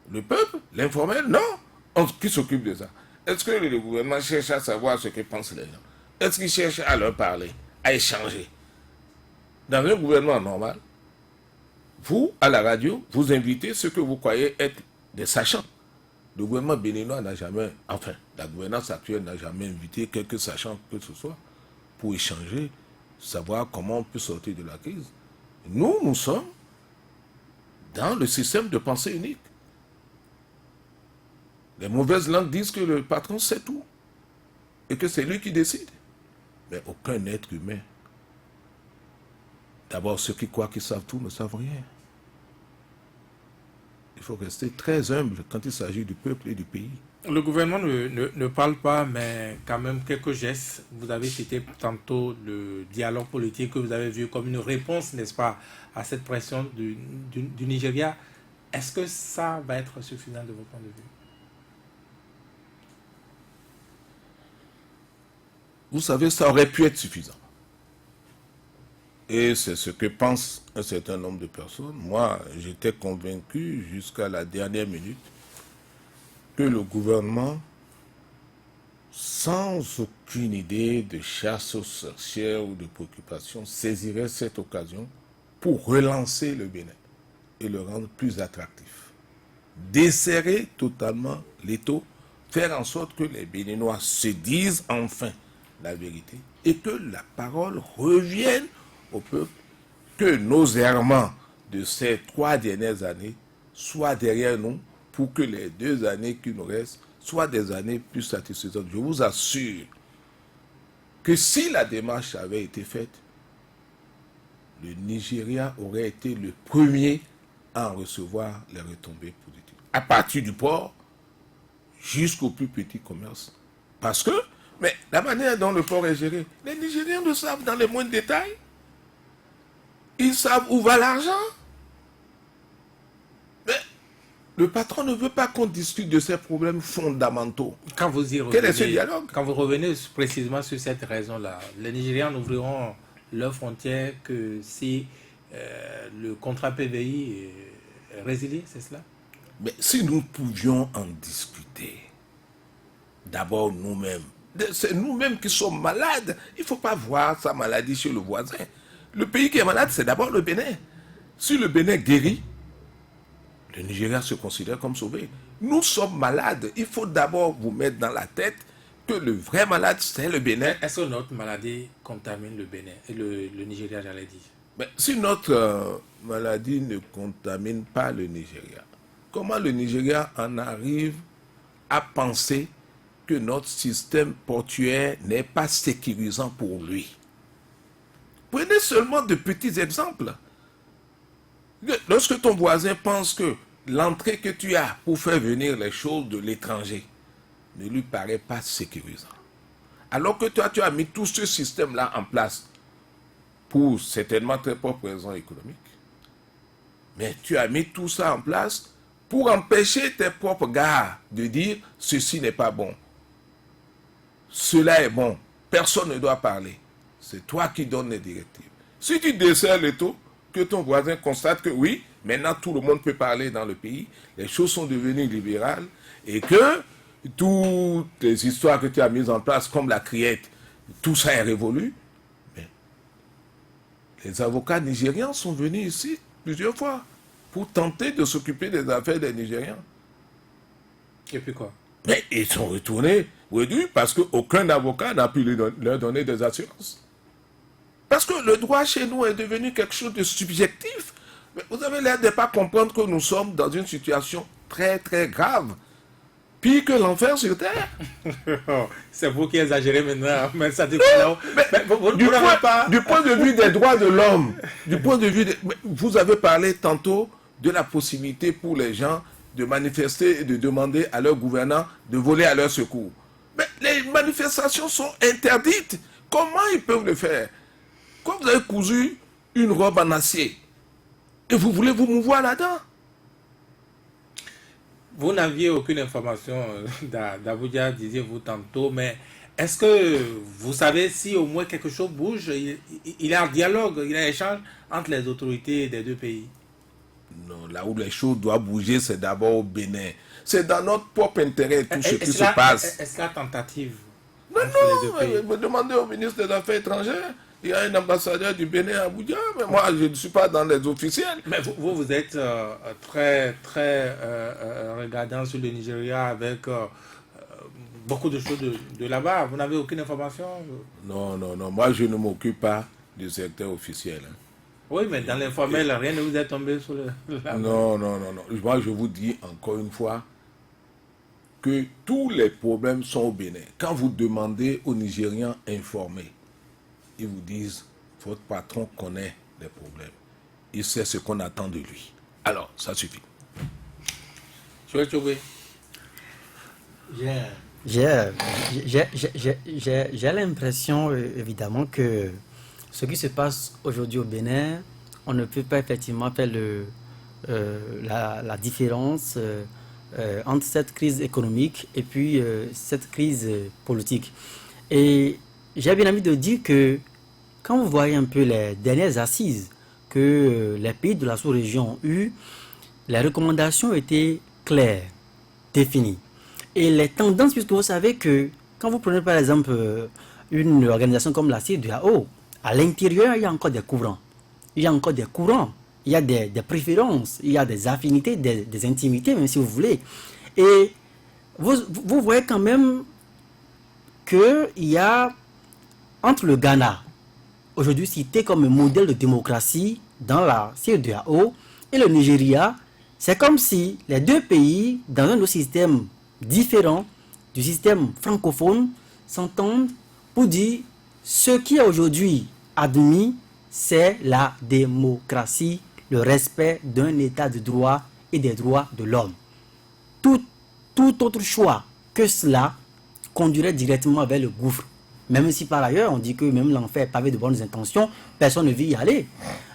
Le peuple, l'informel, non. Qui s'occupe de ça? Est-ce que le gouvernement cherche à savoir ce que pensent les gens? Est-ce qu'il cherche à leur parler, à échanger? Dans un gouvernement normal, vous, à la radio, vous invitez ceux que vous croyez être des sachants. Le gouvernement béninois n'a jamais, enfin, la gouvernance actuelle n'a jamais invité quelques sachants que ce soit pour échanger, savoir comment on peut sortir de la crise. Nous sommes dans le système de pensée unique. Les mauvaises langues disent que le patron sait tout et que c'est lui qui décide. Mais aucun être humain. D'abord, ceux qui croient qu'ils savent tout ne savent rien. Il faut rester très humble quand il s'agit du peuple et du pays. Le gouvernement ne parle pas, mais quand même quelques gestes. Vous avez cité tantôt le dialogue politique que vous avez vu comme une réponse, n'est-ce pas, à cette pression du Nigeria. Est-ce que ça va être suffisant de votre point de vue? Vous savez, ça aurait pu être suffisant. Et c'est ce que pense un certain nombre de personnes. Moi, j'étais convaincu jusqu'à la dernière minute que le gouvernement, sans aucune idée de chasse aux sorcières ou de préoccupation, saisirait cette occasion pour relancer le Bénin et le rendre plus attractif. Desserrer totalement l'étau, faire en sorte que les Béninois se disent enfin la vérité et que la parole revienne au peuple, que nos errements de ces 3 dernières années soient derrière nous pour que les 2 années qui nous restent soient des années plus satisfaisantes. Je vous assure que si la démarche avait été faite, le Nigeria aurait été le premier à en recevoir les retombées positives. À partir du port jusqu'au plus petit commerce. Parce que, mais la manière dont le port est géré, les Nigériens le savent dans les moindres détails. Ils savent où va l'argent. Mais le patron ne veut pas qu'on discute de ces problèmes fondamentaux. Quand vous y revenez, quel est ce dialogue? Quand vous revenez précisément sur cette raison-là, les Nigériens n'ouvriront leurs frontières que si le contrat PVI est résilié, c'est cela? Mais si nous pouvions en discuter, d'abord nous-mêmes, c'est nous-mêmes qui sommes malades. Il ne faut pas voir sa maladie chez le voisin. Le pays qui est malade, c'est d'abord le Bénin. Si le Bénin guérit, le Nigeria se considère comme sauvé. Nous sommes malades. Il faut d'abord vous mettre dans la tête que le vrai malade, c'est le Bénin. Est-ce que notre maladie contamine le Bénin et le Nigeria, j'allais dire? Mais si notre maladie ne contamine pas le Nigeria, comment le Nigeria en arrive à penser que notre système portuaire n'est pas sécurisant pour lui? Prenez seulement de petits exemples. Lorsque ton voisin pense que l'entrée que tu as pour faire venir les choses de l'étranger ne lui paraît pas sécurisant, alors que toi, tu as mis tout ce système-là en place pour certainement tes propres raisons économiques, mais tu as mis tout ça en place pour empêcher tes propres gars de dire ceci n'est pas bon, cela est bon, personne ne doit parler. C'est toi qui donnes les directives. Si tu desserres le taux, que ton voisin constate que oui, maintenant tout le monde peut parler dans le pays, les choses sont devenues libérales et que toutes les histoires que tu as mises en place, comme la criette, tout ça est révolu. Mais les avocats nigérians sont venus ici plusieurs fois pour tenter de s'occuper des affaires des Nigérians. Et puis quoi? Mais ils sont retournés réduits parce qu'aucun avocat n'a pu leur donner des assurances. Parce que le droit chez nous est devenu quelque chose de subjectif. Mais vous avez l'air de ne pas comprendre que nous sommes dans une situation très très grave. Pire que l'enfer sur terre. C'est vous qui exagérez maintenant. Mais ça dit du point de vue des droits de l'homme, vous avez parlé tantôt de la possibilité pour les gens de manifester et de demander à leurs gouvernants de voler à leur secours. Mais les manifestations sont interdites. Comment ils peuvent le faire? Quand vous avez cousu une robe en acier et vous voulez vous mouvoir là-dedans. Vous n'aviez aucune information d'Abuja, disiez-vous tantôt, mais est-ce que vous savez si au moins quelque chose bouge? Il y a un dialogue, il y a un échange entre les autorités des deux pays? Non, là où les choses doivent bouger, c'est d'abord au Bénin. C'est dans notre propre intérêt tout ce qui se passe. Est-ce la tentative? Non, vous demandez au ministre des Affaires étrangères. Il y a un ambassadeur du Bénin à Abuja, mais moi je ne suis pas dans les officiels. Mais vous êtes très regardant sur le Nigeria avec beaucoup de choses de là-bas. Vous n'avez aucune information? Non, moi je ne m'occupe pas du secteur officiel. Hein. Oui, mais dans l'informel, rien ne vous est tombé sur le... Non. Moi je vous dis encore une fois que tous les problèmes sont au Bénin. Quand vous demandez aux Nigérians informés, ils vous disent, votre patron connaît les problèmes. Il sait ce qu'on attend de lui. Alors, ça suffit. J'ai l'impression, évidemment, que ce qui se passe aujourd'hui au Bénin, on ne peut pas effectivement faire la différence entre cette crise économique et puis cette crise politique. Et j'ai bien envie de dire que quand vous voyez un peu les dernières assises que les pays de la sous-région ont eues, les recommandations étaient claires, définies. Et les tendances, puisque vous savez que quand vous prenez par exemple une organisation comme la CEDEAO, à l'intérieur, il y a encore des courants. Il y a encore des courants. Il y a des préférences, il y a des affinités, des intimités, même si vous voulez. Et vous voyez quand même qu'il y a entre le Ghana, aujourd'hui cité comme un modèle de démocratie dans la CEDEAO, et le Nigeria, c'est comme si les deux pays, dans un système différent du système francophone, s'entendent pour dire ce qui est aujourd'hui admis, c'est la démocratie, le respect d'un état de droit et des droits de l'homme. Tout autre choix que cela conduirait directement vers le gouffre. Même si par ailleurs, on dit que même l'enfer est pavé de bonnes intentions, personne ne veut y aller.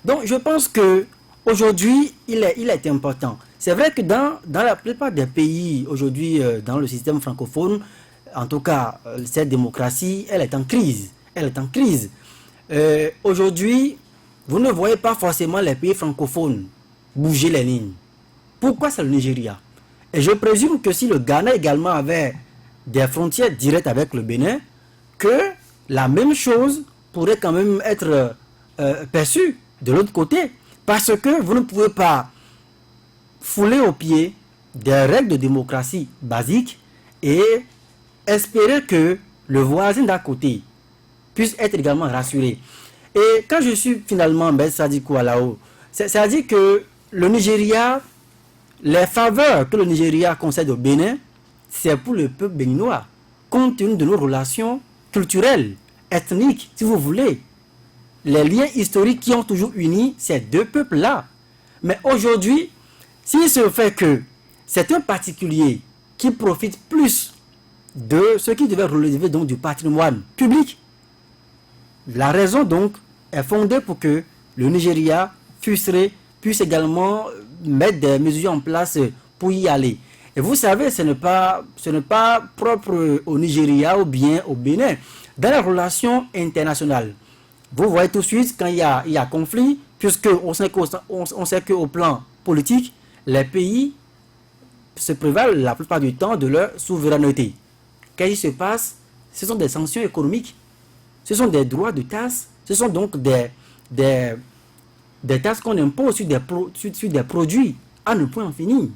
Donc je pense qu'aujourd'hui, il est important. C'est vrai que dans la plupart des pays, aujourd'hui, dans le système francophone, en tout cas, cette démocratie, elle est en crise. Aujourd'hui, vous ne voyez pas forcément les pays francophones bouger les lignes. Pourquoi c'est le Nigeria? Et je présume que si le Ghana également avait des frontières directes avec le Bénin, que la même chose pourrait quand même être perçue de l'autre côté. Parce que vous ne pouvez pas fouler aux pieds des règles de démocratie basiques et espérer que le voisin d'à côté puisse être également rassuré. Et quand je suis finalement c'est-à-dire que le Nigeria, les faveurs que le Nigeria concède au Bénin, c'est pour le peuple béninois, compte tenu de nos relations culturelles, ethniques, si vous voulez. Les liens historiques qui ont toujours uni ces deux peuples-là. Mais aujourd'hui, s'il se fait que c'est un particulier qui profite plus de ce qui devait relever donc du patrimoine public, la raison donc est fondée pour que le Nigeria puisse également mettre des mesures en place pour y aller. Et vous savez, ce n'est pas propre au Nigeria ou bien au Bénin. Dans les relations internationales, vous voyez tout de suite quand il y a conflit, puisque on sait qu'au plan politique, les pays se prévalent la plupart du temps de leur souveraineté. Qu'est-ce qui se passe? Ce sont des sanctions économiques, ce sont des droits de tasse, ce sont donc des taxes qu'on impose sur des produits à ne point en finir.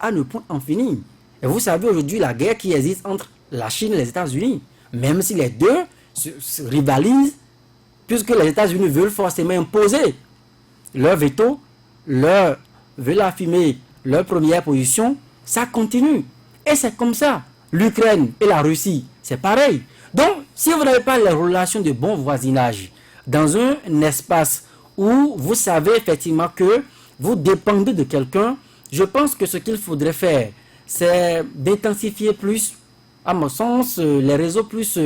À ne point en finir. Et vous savez aujourd'hui la guerre qui existe entre la Chine et les États-Unis, même si les deux se rivalisent, puisque les États-Unis veulent forcément imposer leur veto, veulent affirmer leur première position, ça continue. Et c'est comme ça. L'Ukraine et la Russie, c'est pareil. Donc, si vous n'avez pas les relations de bon voisinage dans un espace où vous savez effectivement que vous dépendez de quelqu'un, je pense que ce qu'il faudrait faire, c'est d'intensifier plus, à mon sens, les réseaux plus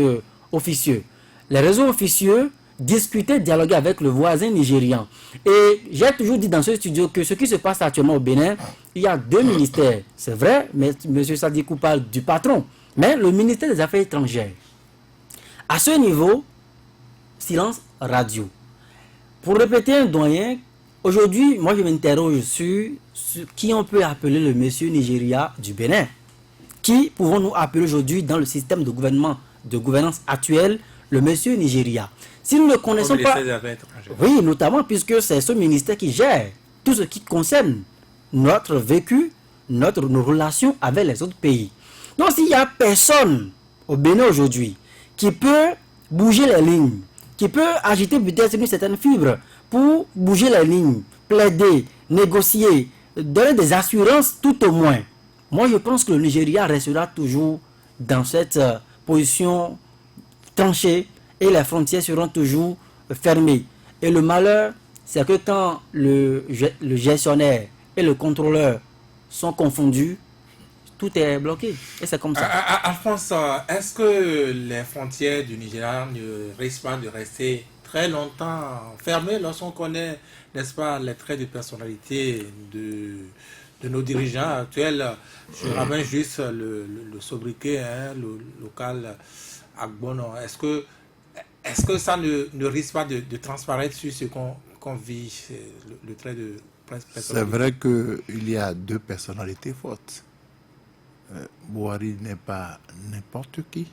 officieux. Les réseaux officieux, discuter, dialoguer avec le voisin nigérian. Et j'ai toujours dit dans ce studio que ce qui se passe actuellement au Bénin, il y a deux ministères. C'est vrai, mais M. Sadikou parle du patron. Mais le ministère des Affaires étrangères, à ce niveau, silence radio. Pour répéter un doyen, aujourd'hui, moi je m'interroge sur qui on peut appeler le monsieur Nigeria du Bénin. Qui pouvons-nous appeler aujourd'hui dans le système de gouvernance actuel le monsieur Nigeria? Si nous ne connaissons pas... Oui, notamment puisque c'est ce ministère qui gère tout ce qui concerne notre vécu, nos relations avec les autres pays. Donc s'il n'y a personne au Bénin aujourd'hui qui peut bouger les lignes, qui peut agiter peut-être une certaine fibre pour bouger les lignes, plaider, négocier, donner des assurances tout au moins, moi je pense que le Nigeria restera toujours dans cette position tranchée et les frontières seront toujours fermées. Et le malheur, c'est que quand le gestionnaire et le contrôleur sont confondus, tout est bloqué. Et c'est comme ça. Alphonse, est-ce que les frontières du Nigeria ne risquent pas de rester très longtemps fermées lorsqu'on connaît, n'est-ce pas, les traits de personnalité de nos dirigeants actuels? Je ramène juste le sobriquet, le local Agbono. Est-ce que ça ne risque pas de transparaître sur ce qu'on vit, le trait de personnalité? C'est vrai qu'il y a deux personnalités fortes. Buhari n'est pas n'importe qui.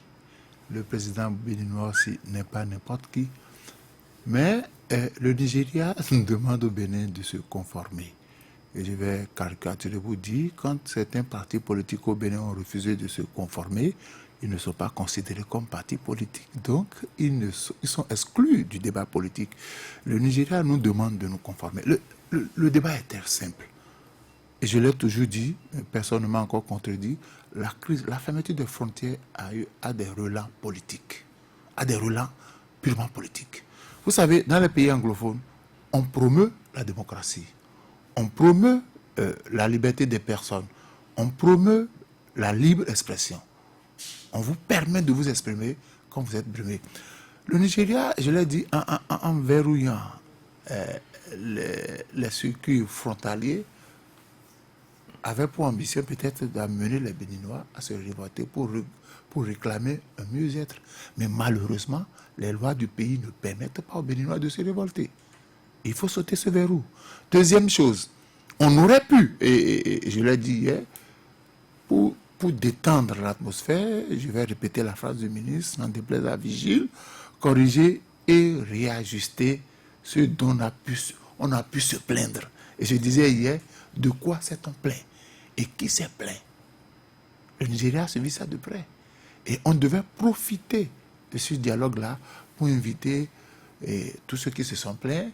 Le président béninois aussi n'est pas n'importe qui. Mais le Nigeria nous demande au Bénin de se conformer. Et je vais caricaturer pour dire, quand certains partis politiques au Bénin ont refusé de se conformer, ils ne sont pas considérés comme partis politiques. Donc, ils sont exclus du débat politique. Le Nigeria nous demande de nous conformer. Le débat est très simple. Et je l'ai toujours dit, personne ne m'a encore contredit, la fermeture des frontières a des relents politiques, a des relents purement politiques. Vous savez, dans les pays anglophones, on promeut la démocratie, on promeut la liberté des personnes, on promeut la libre expression. On vous permet de vous exprimer quand vous êtes brimé. Le Nigeria, je l'ai dit, en verrouillant les circuits frontaliers, avait pour ambition peut-être d'amener les Béninois à se révolter pour réclamer un mieux-être. Mais malheureusement, les lois du pays ne permettent pas aux Béninois de se révolter. Il faut sauter ce verrou. Deuxième chose, on aurait pu, et je l'ai dit hier, pour détendre l'atmosphère, je vais répéter la phrase du ministre, n'en déplaise à Vigile, corriger et réajuster ce dont on a pu se plaindre. Et je disais hier, de quoi s'est-on plaint? Et qui s'est plaint? Le Nigeria a suivi ça de près. Et on devait profiter de ce dialogue-là pour inviter tous ceux qui se sont plaints.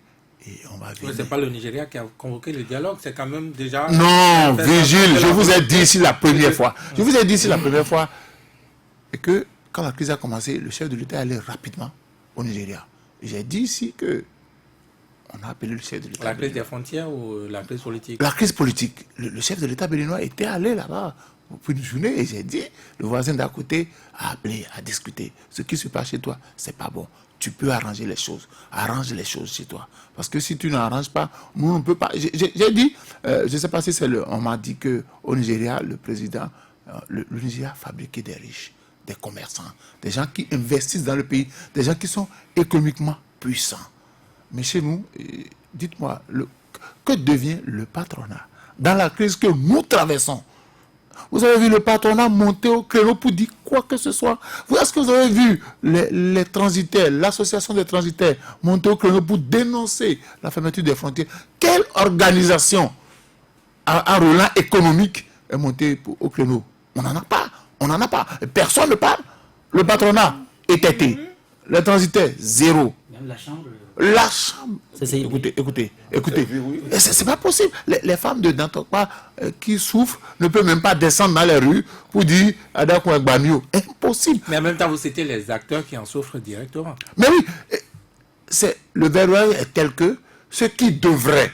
Et on va venir. Ce n'est pas le Nigeria qui a convoqué le dialogue, c'est quand même déjà... Non, Vigile, je vous ai dit ici la première fois. Je vous ai dit ici la première fois que quand la crise a commencé, le chef de l'État allait rapidement au Nigeria. J'ai dit ici que on a appelé le chef de l'État. La crise des frontières ou la crise politique? La crise politique. Le chef de l'État béninois était allé là-bas pour une journée et j'ai dit, le voisin d'à côté a appelé, a discuté. Ce qui se passe chez toi, c'est pas bon. Tu peux arranger les choses. Arrange les choses chez toi. Parce que si tu n'arranges pas, nous on ne peut pas. J'ai dit, je ne sais pas si c'est on m'a dit qu'au Nigeria, le président, le Nigeria a fabriqué des riches, des commerçants, des gens qui investissent dans le pays, des gens qui sont économiquement puissants. Mais chez nous, dites-moi, que devient le patronat dans la crise que nous traversons? Vous avez vu le patronat monter au créneau pour dire quoi que ce soit. Est-ce que vous avez vu les transitaires, l'association des transitaires monter au créneau pour dénoncer la fermeture des frontières? Quelle organisation à relance économique est montée au créneau? On n'en a pas. On n'en a pas. Personne ne parle. Le patronat est têté. Les transitaires, zéro. Même la chambre. La chambre. Écoutez. C'est pas possible. Les femmes de Dantokpa qui souffrent ne peuvent même pas descendre dans les rues pour dire Adakoué Gbamio. Impossible. Mais en même temps, vous citez les acteurs qui en souffrent directement. Mais oui, le verrouillage est tel que ce qui devrait,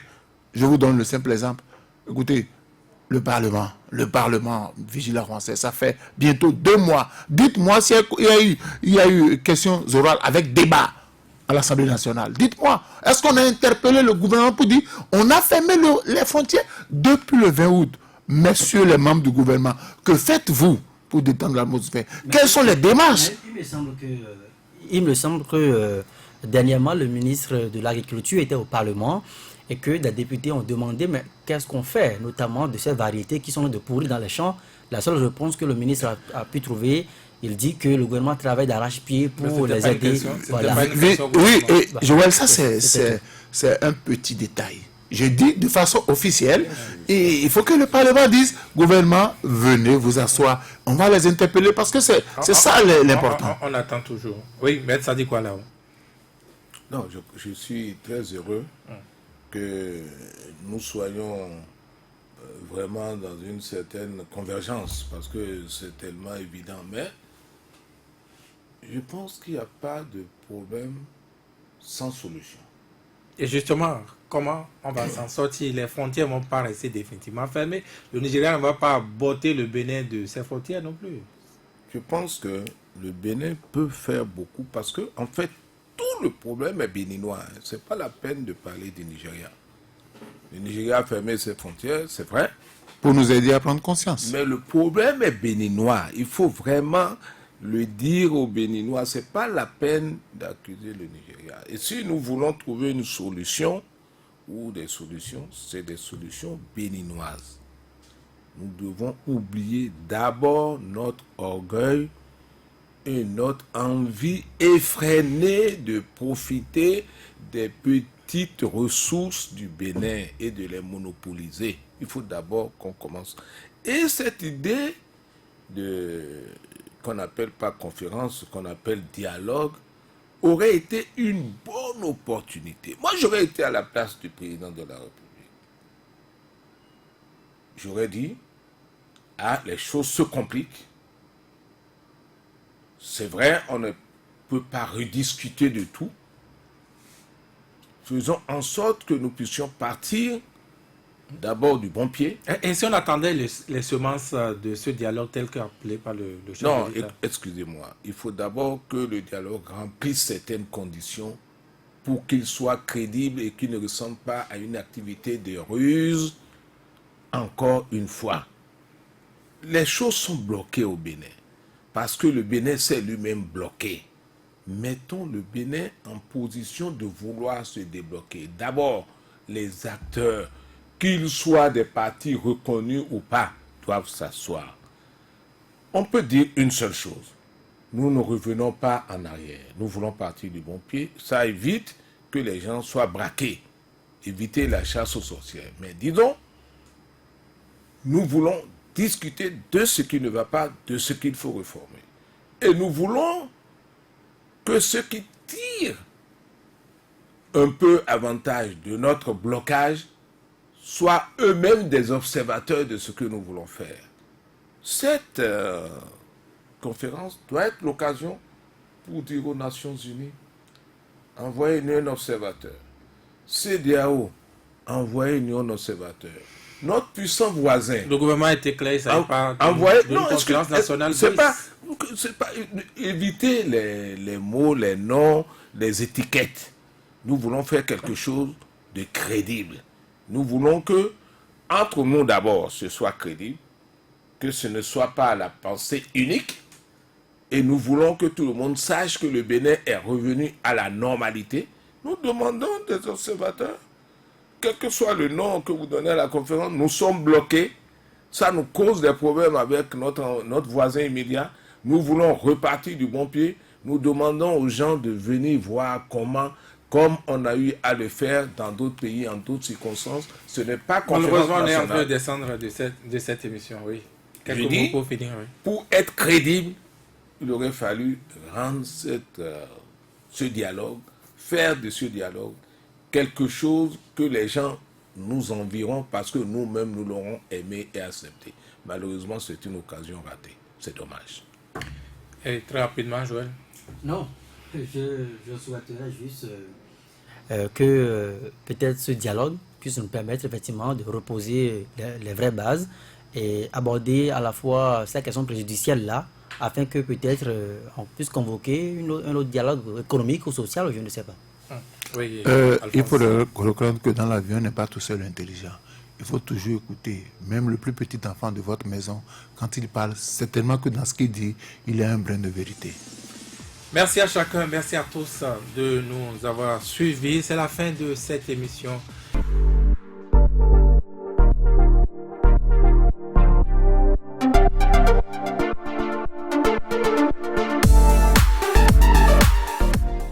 je vous donne le simple exemple. Écoutez, le Parlement vigilant français, ça fait bientôt 2 mois. Dites-moi s'il y a eu questions orales avec débat à l'Assemblée nationale. Dites-moi, est-ce qu'on a interpellé le gouvernement pour dire on a fermé les frontières depuis le 20 août? Messieurs les membres du gouvernement, que faites-vous pour détendre l'atmosphère? Quelles sont les démarches? Il me semble que dernièrement, le ministre de l'Agriculture était au Parlement et que des députés ont demandé mais qu'est-ce qu'on fait, notamment de ces variétés qui sont de pourrir dans les champs. La seule réponse que le ministre a pu trouver, il dit que le gouvernement travaille d'arrache-pied pour les aider. Voilà. Oui, et Joël, ça c'est un petit détail. Je dis de façon officielle, et il faut que le Parlement dise, gouvernement, venez vous asseoir. On va les interpeller parce que c'est ça l'important. On attend toujours. Oui, mais ça dit quoi là-haut? Non, je suis très heureux que nous soyons vraiment dans une certaine convergence, parce que c'est tellement évident. Mais je pense qu'il n'y a pas de problème sans solution. Et justement, comment on va s'en sortir? Les frontières ne vont pas rester définitivement fermées. Le Nigeria ne va pas botter le Bénin de ses frontières non plus. Je pense que le Bénin peut faire beaucoup parce que, en fait, tout le problème est béninois. Ce n'est pas la peine de parler du Nigeria. Le Nigeria a fermé ses frontières, c'est vrai, pour nous aider à prendre conscience. Mais le problème est béninois. Il faut vraiment le dire aux Béninois. Ce n'est pas la peine d'accuser le Nigeria. Et si nous voulons trouver une solution, ou des solutions, c'est des solutions béninoises. Nous devons oublier d'abord notre orgueil et notre envie effrénée de profiter des petites ressources du Bénin et de les monopoliser. Il faut d'abord qu'on commence. Et cette idée qu'on n'appelle pas conférence, qu'on appelle dialogue, aurait été une bonne opportunité. Moi, j'aurais été à la place du président de la République. J'aurais dit, les choses se compliquent. C'est vrai, on ne peut pas rediscuter de tout. Faisons en sorte que nous puissions partir d'abord du bon pied. Et si on attendait les semences de ce dialogue tel qu'appelé par le chef de l'État? Non, excusez-moi. Il faut d'abord que le dialogue remplisse certaines conditions pour qu'il soit crédible et qu'il ne ressemble pas à une activité de ruse. Encore une fois, les choses sont bloquées au Bénin parce que le Bénin s'est lui-même bloqué. Mettons le Bénin en position de vouloir se débloquer. D'abord, les acteurs, qu'ils soient des partis reconnus ou pas, doivent s'asseoir. On peut dire une seule chose. Nous ne revenons pas en arrière. Nous voulons partir du bon pied. Ça évite que les gens soient braqués. Éviter la chasse aux sorcières. Mais disons, nous voulons discuter de ce qui ne va pas, de ce qu'il faut réformer. Et nous voulons que ceux qui tirent un peu avantage de notre blocage soient eux-mêmes des observateurs de ce que nous voulons faire. Cette conférence doit être l'occasion pour dire aux Nations Unies, envoyez-nous un observateur. CEDEAO a envoyé une union d'observateurs. Notre puissant voisin. Le gouvernement était clair, ça n'est pas envoyé. Non, conférence nationale. C'est pas éviter les mots, les noms, les étiquettes. Nous voulons faire quelque chose de crédible. Nous voulons que, entre nous d'abord, ce soit crédible, que ce ne soit pas la pensée unique, et nous voulons que tout le monde sache que le Bénin est revenu à la normalité. Nous demandons des observateurs, quel que soit le nom que vous donnez à la conférence, nous sommes bloqués. Ça nous cause des problèmes avec notre voisin immédiat. Nous voulons repartir du bon pied. Nous demandons aux gens de venir voir comment, comme on a eu à le faire dans d'autres pays, en d'autres circonstances. Ce n'est pas conférence malheureusement, on est en nationale. train de descendre de cette émission, oui. Quelques Je mots dis, pour finir, oui. pour être crédible, il aurait fallu rendre ce dialogue, faire de ce dialogue quelque chose que les gens nous envieront parce que nous-mêmes nous l'aurons aimé et accepté. Malheureusement, c'est une occasion ratée. C'est dommage. Et très rapidement, Joël. Non, je souhaiterais juste que peut-être ce dialogue puisse nous permettre effectivement de reposer les vraies bases et aborder à la fois ces questions préjudicielles là, afin que peut-être on puisse convoquer un autre dialogue économique ou social, je ne sais pas. Oui, il faut reconnaître que dans la vie, on n'est pas tout seul intelligent. Il faut toujours écouter, même le plus petit enfant de votre maison, quand il parle, certainement que dans ce qu'il dit, il y a un brin de vérité. Merci à chacun, merci à tous de nous avoir suivis. C'est la fin de cette émission.